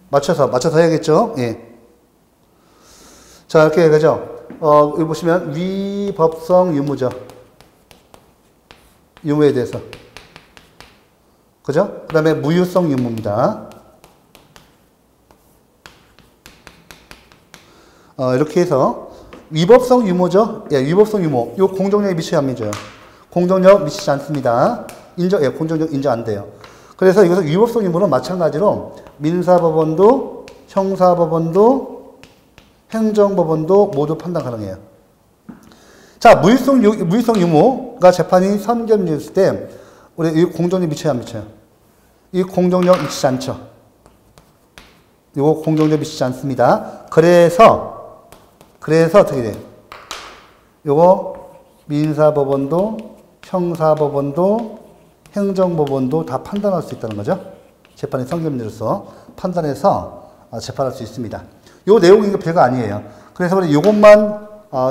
맞춰서 해야겠죠? 예. 자, 이렇게 해가죠. 여기 보시면 위법성 유무죠. 유무에 대해서. 그죠? 그 다음에 무효성 유무입니다. 이렇게 해서 위법성 유무죠. 예, 위법성 유무. 요 공정력에 미치지 않죠. 공정력 미치지 않습니다. 공정력 인정 안 돼요. 그래서 이것은 위법성 유무는 마찬가지로 민사법원도, 형사법원도, 행정법원도 모두 판단 가능해요. 자, 무효성 유무가 재판이 선결 문제였을 때 우리 이 공정력 미쳐야 안 미쳐요? 이 공정력 미치지 않죠. 이거 공정력 미치지 않습니다. 그래서 어떻게 돼요? 요거 민사법원도, 형사법원도, 행정법원도 다 판단할 수 있다는 거죠. 재판의 선결 문제로서 판단해서 재판할 수 있습니다. 요 내용이 이거 별거 아니에요. 그래서 우리 요것만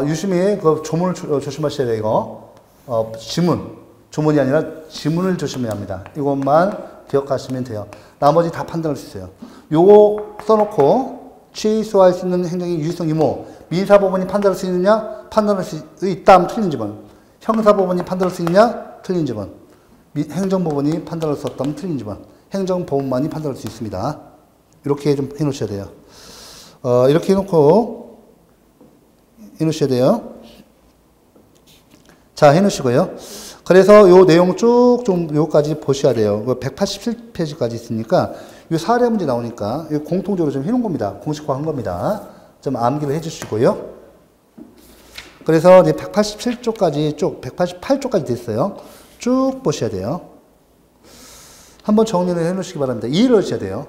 유심히 그 조문을 조심하셔야 돼요. 이거 조문이 아니라 지문을 조심해야 합니다. 이것만 기억하시면 돼요. 나머지 다 판단할 수 있어요. 요거 써놓고 취소할 수 있는 행정의 유효성 유무, 민사법원이 판단할 수 있느냐? 판단할 수 있다. 틀린 지문. 형사법원이 판단할 수 있느냐? 틀린 지문. 행정법원이 판단할 수 없다면 틀린 지문. 행정법원만이 판단할 수 있습니다. 이렇게 좀 해놓으셔야 돼요. 이렇게 해놓으셔야 돼요. 자, 해놓으시고요. 그래서 요 내용 쭉 좀 요까지 보셔야 돼요. 187페이지까지 있으니까 요 사례 문제 나오니까 공통적으로 좀 해놓은 겁니다. 공식화한 겁니다. 좀 암기를 해주시고요. 그래서 이제 187쪽까지 188쪽까지 됐어요. 쭉 보셔야 돼요. 한번 정리를 해놓으시기 바랍니다. 이해를 하셔야 돼요.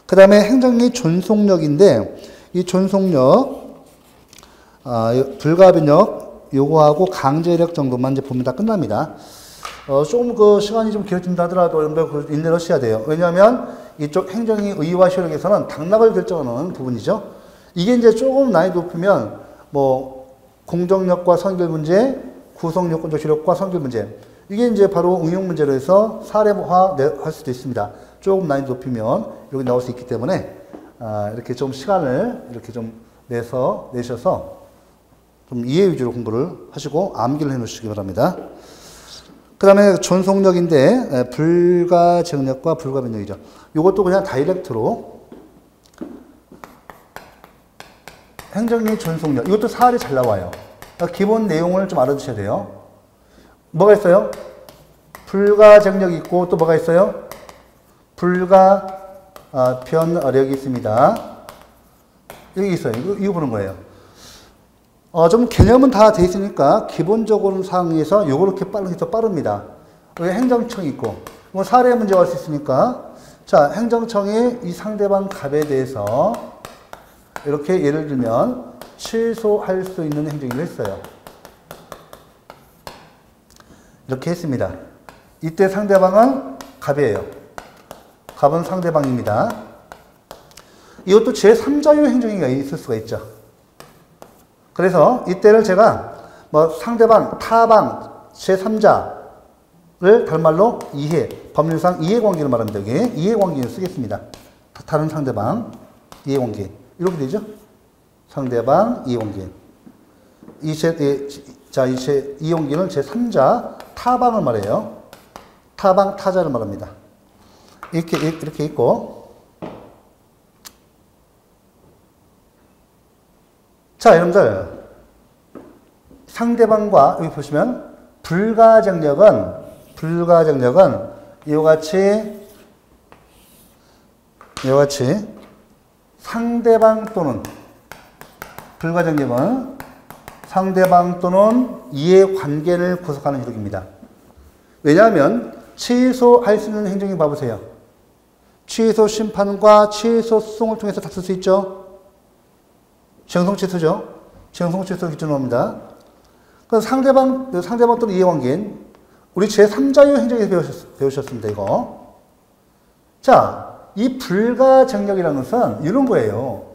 그 다음에 행정의 존속력인데 이 존속력, 불가변력 요거하고 강제력 정도만 이제 보면 다 끝납니다. 조금 그 시간이 좀 길어진다 하더라도 여러분들 인내를 하셔야 돼요. 왜냐하면 이쪽 행정의 의의와 효력에서는 당락을 결정하는 부분이죠. 이게 이제 조금 난이도 높으면 공정력과 선결 문제, 구성요건적 효력과 선결 문제, 이게 이제 바로 응용 문제로 해서 사례화 할 수도 있습니다. 조금 난이도 높이면 여기 나올 수 있기 때문에 이렇게 좀 시간을 이렇게 좀 내셔서 좀 이해 위주로 공부를 하시고 암기를 해 놓으시기 바랍니다. 그 다음에 존속력인데 불가제력과 불가변력이죠. 이것도 그냥 다이렉트로 행정의 존속력. 이것도 사활이 잘 나와요. 그러니까 기본 내용을 좀 알아두셔야 돼요. 뭐가 있어요? 불가정력이 있고 또 뭐가 있어요? 변력이 있습니다. 여기 있어요. 이거 보는 거예요. 좀 개념은 다 돼 있으니까 기본적으로 상황에서 요거 이렇게 빠르게 더 빠릅니다. 여기 행정청이 있고 뭐 사례 문제가 올 수 있으니까 자 행정청이 이 상대방 갑에 대해서 이렇게 예를 들면 취소할 수 있는 행정을 했어요. 이렇게 했습니다. 이때 상대방은 갑이에요. 갑은 상대방입니다. 이것도 제3자유 행정이가 있을 수가 있죠. 그래서 이때를 제가 뭐 상대방, 타방, 제3자를 달말로 이해, 법률상 이해관계를 말합니다. 여기 이해관계를 쓰겠습니다. 다른 상대방, 이해관계. 이렇게 되죠? 상대방, 이해관계. 이해관계는 제3자, 타방을 말해요. 타방, 타자를 말합니다. 이렇게 있고. 자, 여러분들. 상대방과, 여기 보시면, 불가정력은 이와 같이 상대방 또는, 불가정력은 상대방 또는 이해관계를 구속하는 기록입니다. 왜냐하면, 취소할 수 있는 행정이 봐보세요. 취소 심판과 취소 소송을 통해서 다툴 수 있죠. 쟁송 취소죠. 쟁송 취소 기준으로 합니다. 그 상대방 또는 이해관계인 우리 제3자유 행정에서 배우셨습니다. 이거. 자, 이 불가정력이라는 것은 이런 거예요.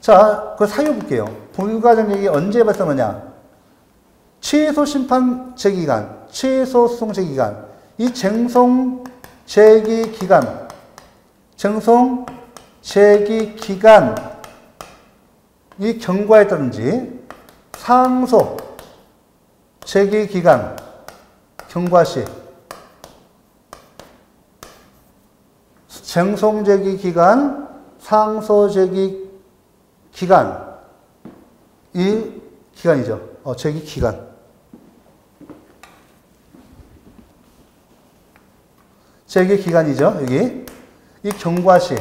자, 그 사유 볼게요. 불가정력이 언제 발생하냐? 취소 심판 제기간, 취소 소송 제기간, 이 쟁송 제기 기간, 이 경과에 따른지 상소 제기 기간, 경과 시, 쟁송 제기 기간, 상소 제기 기간, 이 기간이죠. 제기 기간. 제기 기간이죠. 여기. 이 경과 시.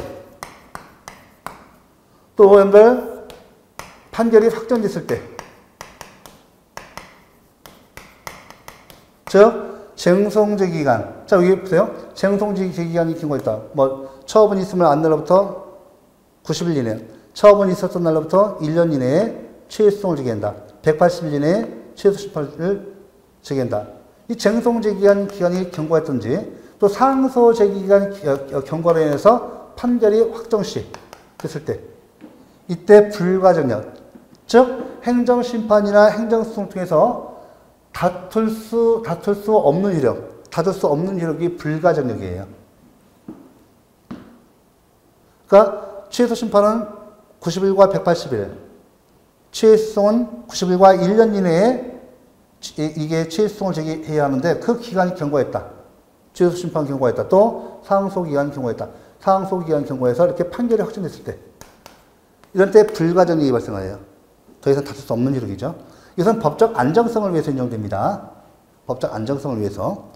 또 여러분들 판결이 확정됐을 때. 즉 쟁송제 기간. 자, 여기 보세요. 쟁송제 기간이 경과가 있다. 뭐 처분이 있으면 안 날로부터 90일 이내. 처분이 있었던 날로부터 1년 이내에 취소송을 제기한다. 180일 이내에 취소 심판을 제기한다. 이 쟁송제 기간이 경과했던지 또 상소 제기 기간 경과로 인해서 판결이 확정시 됐을 때 이때 불가정력, 즉 행정심판이나 행정소송을 통해서 다툴 수 없는 효력이 불가정력이에요. 그러니까 취소심판은 90일과 180일, 취소송은 90일과 1년 이내에 이게 취소송을 제기해야 하는데 그 기간이 경과했다. 취소심판 경과했다. 또 상소기간 경과했다. 상소기간 경과해서 이렇게 판결이 확정됐을 때 이런 때 불가정력이 발생해요. 더 이상 다툴 수 없는 효력이죠. 이것은 법적 안정성을 위해서 인정됩니다. 법적 안정성을 위해서.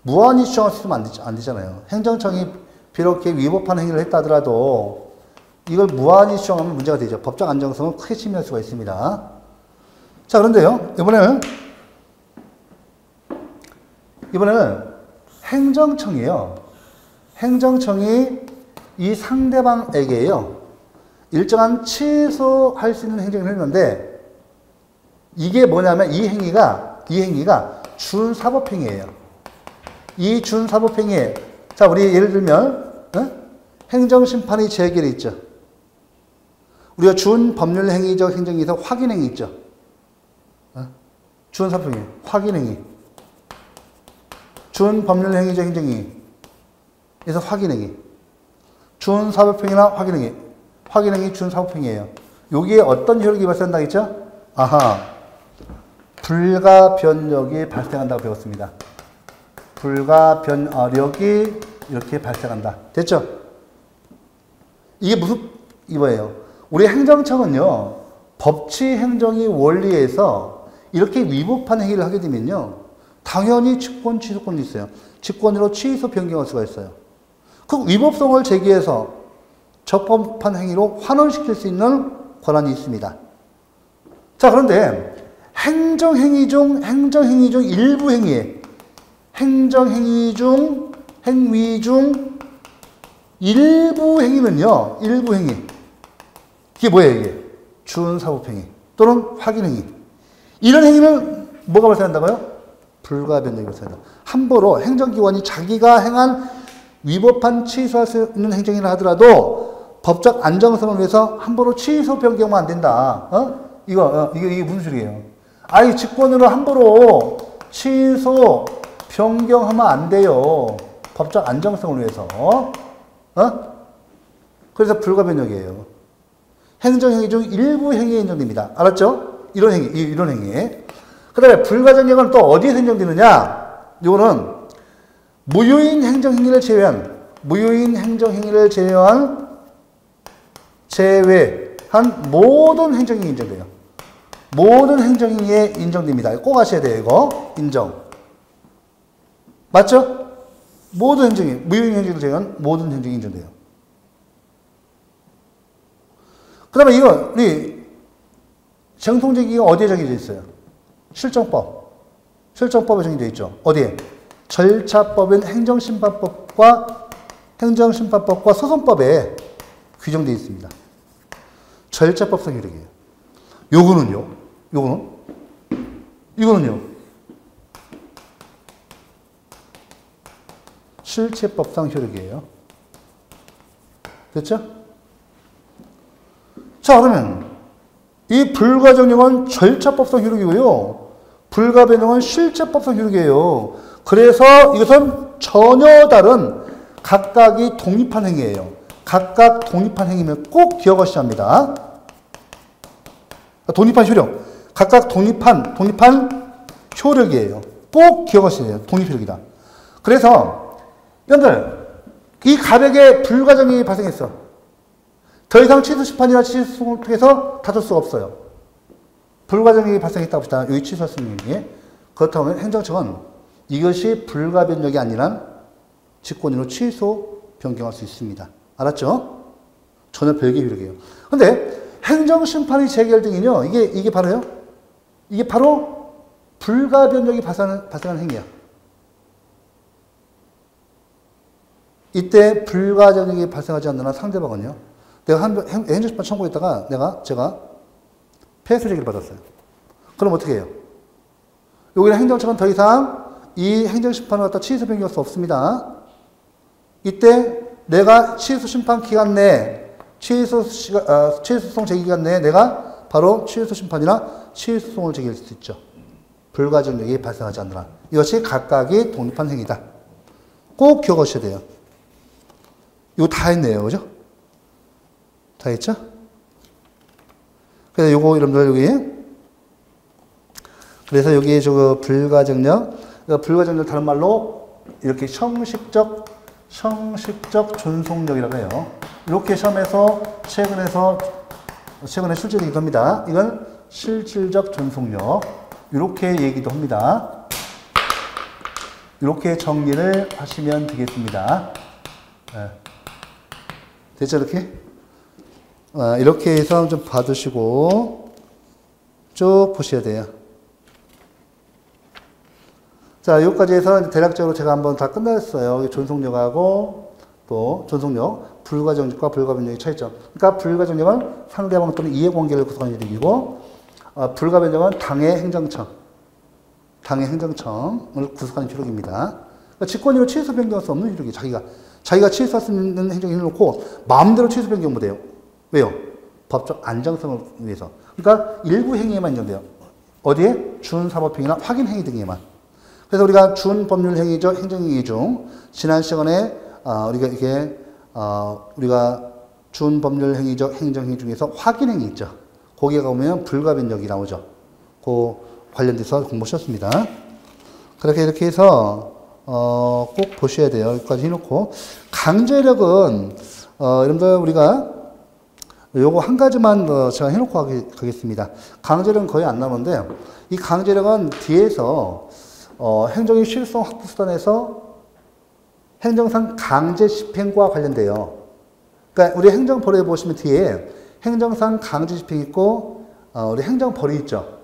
무한히 주장할 수 있으면 안 되잖아요. 행정청이 비록 위법한 행위를 했다 하더라도 이걸 무한히 주장하면 문제가 되죠. 법적 안정성을 크게 침해할 수가 있습니다. 자, 그런데요. 이번에는 행정청이 이 상대방에게요. 일정한 취소할 수 있는 행정을 했는데 이게 뭐냐면 이 행위가 준사법행위예요. 이 준사법행위에 자, 우리 예를 들면 행정심판이 제기돼 있죠. 우리가 준법률 행위적 행정에서 확인행위 있죠. 준사법행위, 확인행위. 준법률 행위적 행정에서 확인행위. 준사법행위나 확인행위. 확인행위 준사법행위예요. 여기에 어떤 효력이 발생한다고 했죠? 아하, 불가변력이 발생한다고 배웠습니다. 불가변력이 이렇게 발생한다. 됐죠? 이게 뭐예요? 우리 행정청은요, 법치 행정의 원리에서 이렇게 위법한 행위를 하게 되면요. 당연히 직권 취소권이 있어요. 직권으로 취소 변경할 수가 있어요. 그 위법성을 제기해서 적법한 행위로 환원시킬 수 있는 권한이 있습니다. 자, 그런데 행정행위 중 일부 행위에 행위 중 일부 행위는요. 일부 행위. 이게 뭐예요, 이게? 준사법행위 또는 확인행위. 이런 행위는 뭐가 발생한다고요? 불가변력이 발생한다. 함부로 행정기관이 자기가 행한 위법한 취소할 수 있는 행정행위를 하더라도 법적 안정성을 위해서 함부로 취소 변경하면 안 된다. 이게 무슨 소리예요? 아니, 직권으로 함부로 취소 변경하면 안 돼요. 법적 안정성을 위해서. 그래서 불가변력이에요. 행정행위 중 일부 행위에 인정됩니다. 알았죠? 이런 행위. 그 다음에 불가정력은 또 어디에서 인정되느냐? 이거는 무효인 행정행위를 제외한 모든 행정행위 인정돼요. 모든 행정행위에 인정됩니다. 꼭 아셔야 돼요, 이거. 인정. 맞죠? 모든 행정행위, 무효인 행정행위를 제외한 모든 행정행위 인정돼요. 그 다음에 이거, 우리, 정통제기가 어디에 정해져 있어요? 실정법에 정해져 있죠. 어디에? 절차법인 행정심판법과 소송법에 규정되어 있습니다. 절차법상 효력이에요. 이거는요. 실체법상 효력이에요. 됐죠? 자, 그러면 이 불가정령은 절차법상 효력이고요. 불가변형은 실체법상 효력이에요. 그래서 이것은 전혀 다른 각각이 독립한 행위예요. 각각 독립한 행위면 꼭 기억하셔야 합니다. 독립한 효력. 각각 독립한 효력이에요. 꼭 기억하셔야 돼요. 독립효력이다. 그래서 여러분들 이 가백에 불가정이 발생했어. 더 이상 취소심판이나 취소송을 통해서 다툴 수가 없어요. 불가정이 발생했다고 합시다. 여기 취소했습니다. 그렇다면 행정청은 이것이 불가변력이 아니라 직권으로 취소 변경할 수 있습니다. 알았죠? 전혀 별개의 효력이에요. 근데 행정심판이 재결 등은요. 이게 바로요. 이게 바로 불가변력이 발생하는 행위야. 이때 불가변력이 발생하지 않는 한 상대방은요. 내가 행정심판 청구했다가 제가 패소 제기를 받았어요. 그럼 어떻게 해요? 여기는 행정청은 더 이상 이 행정심판을 갖다 취소 변경할 수 없습니다. 이때 내가 취소심판 기간 내에 취소소송 제기 기간 내에 내가 바로 취소심판이나 취소소송을 제기할 수 있죠. 불가정력이 발생하지 않는 한. 이것이 각각이 독립한 행위다. 꼭 기억하셔야 돼요. 이거 다 했네요. 그죠? 다 했죠? 그래서 요거 여러분들 여기 그래서 여기 저 불가정력 다른 말로 이렇게 형식적 존속력이라고 해요. 이렇게 시험에서 최근에 출제되기도 합니다. 이건 실질적 존속력 이렇게 얘기도 합니다. 이렇게 정리를 하시면 되겠습니다. 네. 됐죠, 이렇게? 이렇게 해서 좀 봐두시고 쭉 보셔야 돼요. 자, 여기까지 해서 대략적으로 제가 한번 다 끝났어요. 존속력하고 또 존속력, 불가정력과 불가변력의 차이점. 그러니까 불가정력은 상대방 또는 이해관계를 구성하는 효력이고 불가변력은 당의 행정청을 구성하는 효력입니다. 그러니까 직권으로 취소 변경할 수 없는 효력이 자기가 취소할 수 있는 행정을 놓고 마음대로 취소 변경 못해요. 왜요? 법적 안정성을 위해서. 그러니까 일부 행위에만 인정돼요. 어디에? 준사법행위나 확인행위 등에만. 그래서 우리가 준법률행위적 행정행위 중 지난 시간에 우리가 준법률행위적 행정행위 중에서 확인행위 있죠. 거기에 가보면 불가변력이 나오죠. 그 관련돼서 공부하셨습니다. 그렇게 이렇게 해서 꼭 보셔야 돼요. 여기까지 해놓고 강제력은 여러분들 우리가 요거 한 가지만 제가 해놓고 가겠습니다. 강제력은 거의 안 나오는데, 이 강제력은 뒤에서 행정의 실성 확보수단에서 행정상 강제 집행과 관련돼요. 그러니까 우리 행정벌에 보시면 뒤에 행정상 강제 집행 있고 우리 행정벌이 있죠.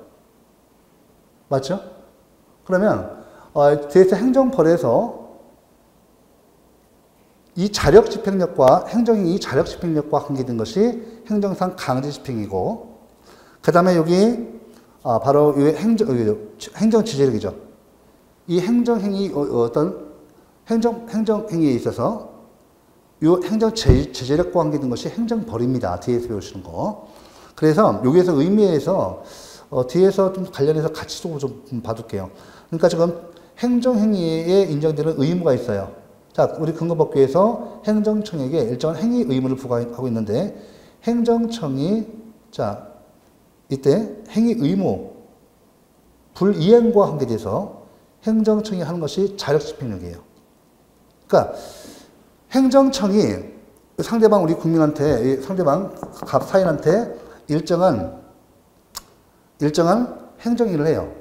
맞죠? 그러면 뒤에서 행정벌에서 이 자력 집행력과 행정이 이 자력 집행력과 관계된 것이 행정상 강제 집행이고, 그 다음에 여기 바로 이 행정 지지력이죠. 이 행정행위 어떤 행정행위에 있어서 이 행정 제재력과 관계된 것이 행정벌입니다. 뒤에서 배우시는 거. 그래서 여기에서 의미에서 뒤에서 좀 관련해서 같이 좀 봐둘게요. 그러니까 지금 행정행위에 인정되는 의무가 있어요. 자, 우리 근거법규에서 행정청에게 일정한 행위 의무를 부과하고 있는데, 행정청이, 자, 이때 행위 의무, 불이행과 관계돼서 행정청이 하는 것이 자력집행력이에요. 그러니까, 행정청이 상대방 우리 국민한테, 상대방 사인한테 일정한 행정일을 해요.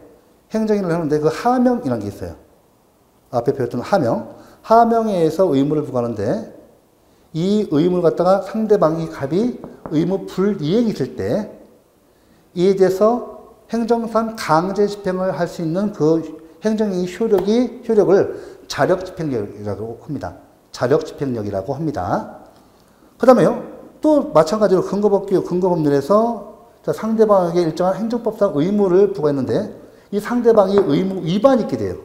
행정일을 하는데 그 하명이라는 게 있어요. 앞에 배웠던 하명에 의해서 의무를 부과하는데, 이 의무를 갖다가 상대방이 갑이 의무 불이행이 있을 때 이에 대해서 행정상 강제 집행을 할 수 있는 그 행정의 효력을 자력집행력이라고 합니다. 자력집행력이라고 합니다. 그 다음에요, 또 마찬가지로 근거법률에서 상대방에게 일정한 행정법상 의무를 부과했는데, 이 상대방이 의무 위반이 있게 돼요.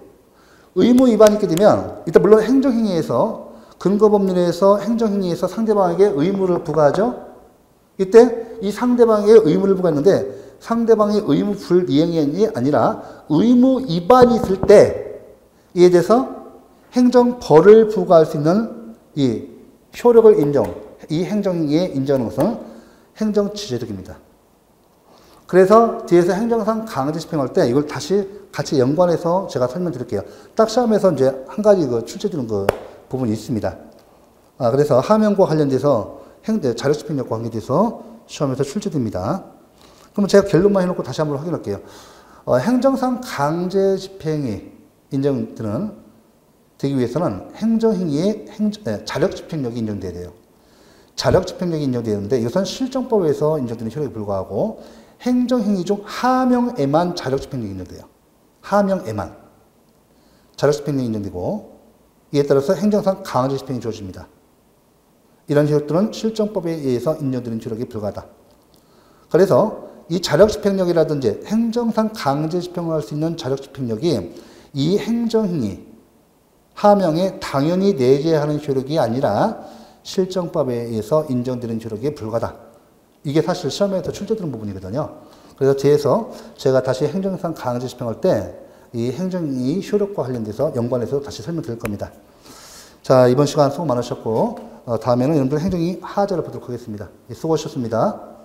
의무 위반이 있게 되면, 일단 물론 행정행위에서, 근거법률에서 행정행위에서 상대방에게 의무를 부과하죠. 이때 이 상대방에게 의무를 부과했는데, 상대방의 의무 불이행이 아니라 의무 위반이 있을 때, 이에 대해서 행정벌을 부과할 수 있는 이 효력을 이 행정행위에 인정하는 것은 행정지재력입니다. 그래서 뒤에서 행정상 강제 집행할 때 이걸 다시 같이 연관해서 제가 설명드릴게요. 딱 시험에서 이제 한 가지 출제되는 그 부분이 있습니다. 그래서 하명과 관련돼서 자력집행력과 관계돼서 시험에서 출제됩니다. 그러면 제가 결론만 해놓고 다시 한번 확인할게요. 행정상 강제 집행이 되기 위해서는 행정행위의 자력집행력이 인정돼야 돼요. 자력집행력이 인정되는데 이것은 실정법에서 인정되는 효력에 불과하고, 행정행위 중 하명에만 자력집행력이 인정돼요. 하명에만 자력집행력이 인정되고, 이에 따라서 행정상 강제 집행이 주어집니다. 이런 효력들은 실정법에 의해서 인정되는 효력에 불과하다. 그래서 이 자력집행력이라든지 행정상 강제 집행을 할 수 있는 자력집행력이 이 행정행위, 하명에 당연히 내재하는 효력이 아니라 실정법에 의해서 인정되는 효력에 불과하다. 이게 사실 시험에서 출제되는 부분이거든요. 그래서 뒤에서 제가 다시 행정상 강제 집행할 때 이 행정이 효력과 관련돼서 연관해서 다시 설명드릴 겁니다. 자, 이번 시간 수고 많으셨고, 다음에는 여러분들 행정이 하자를 보도록 하겠습니다. 수고하셨습니다.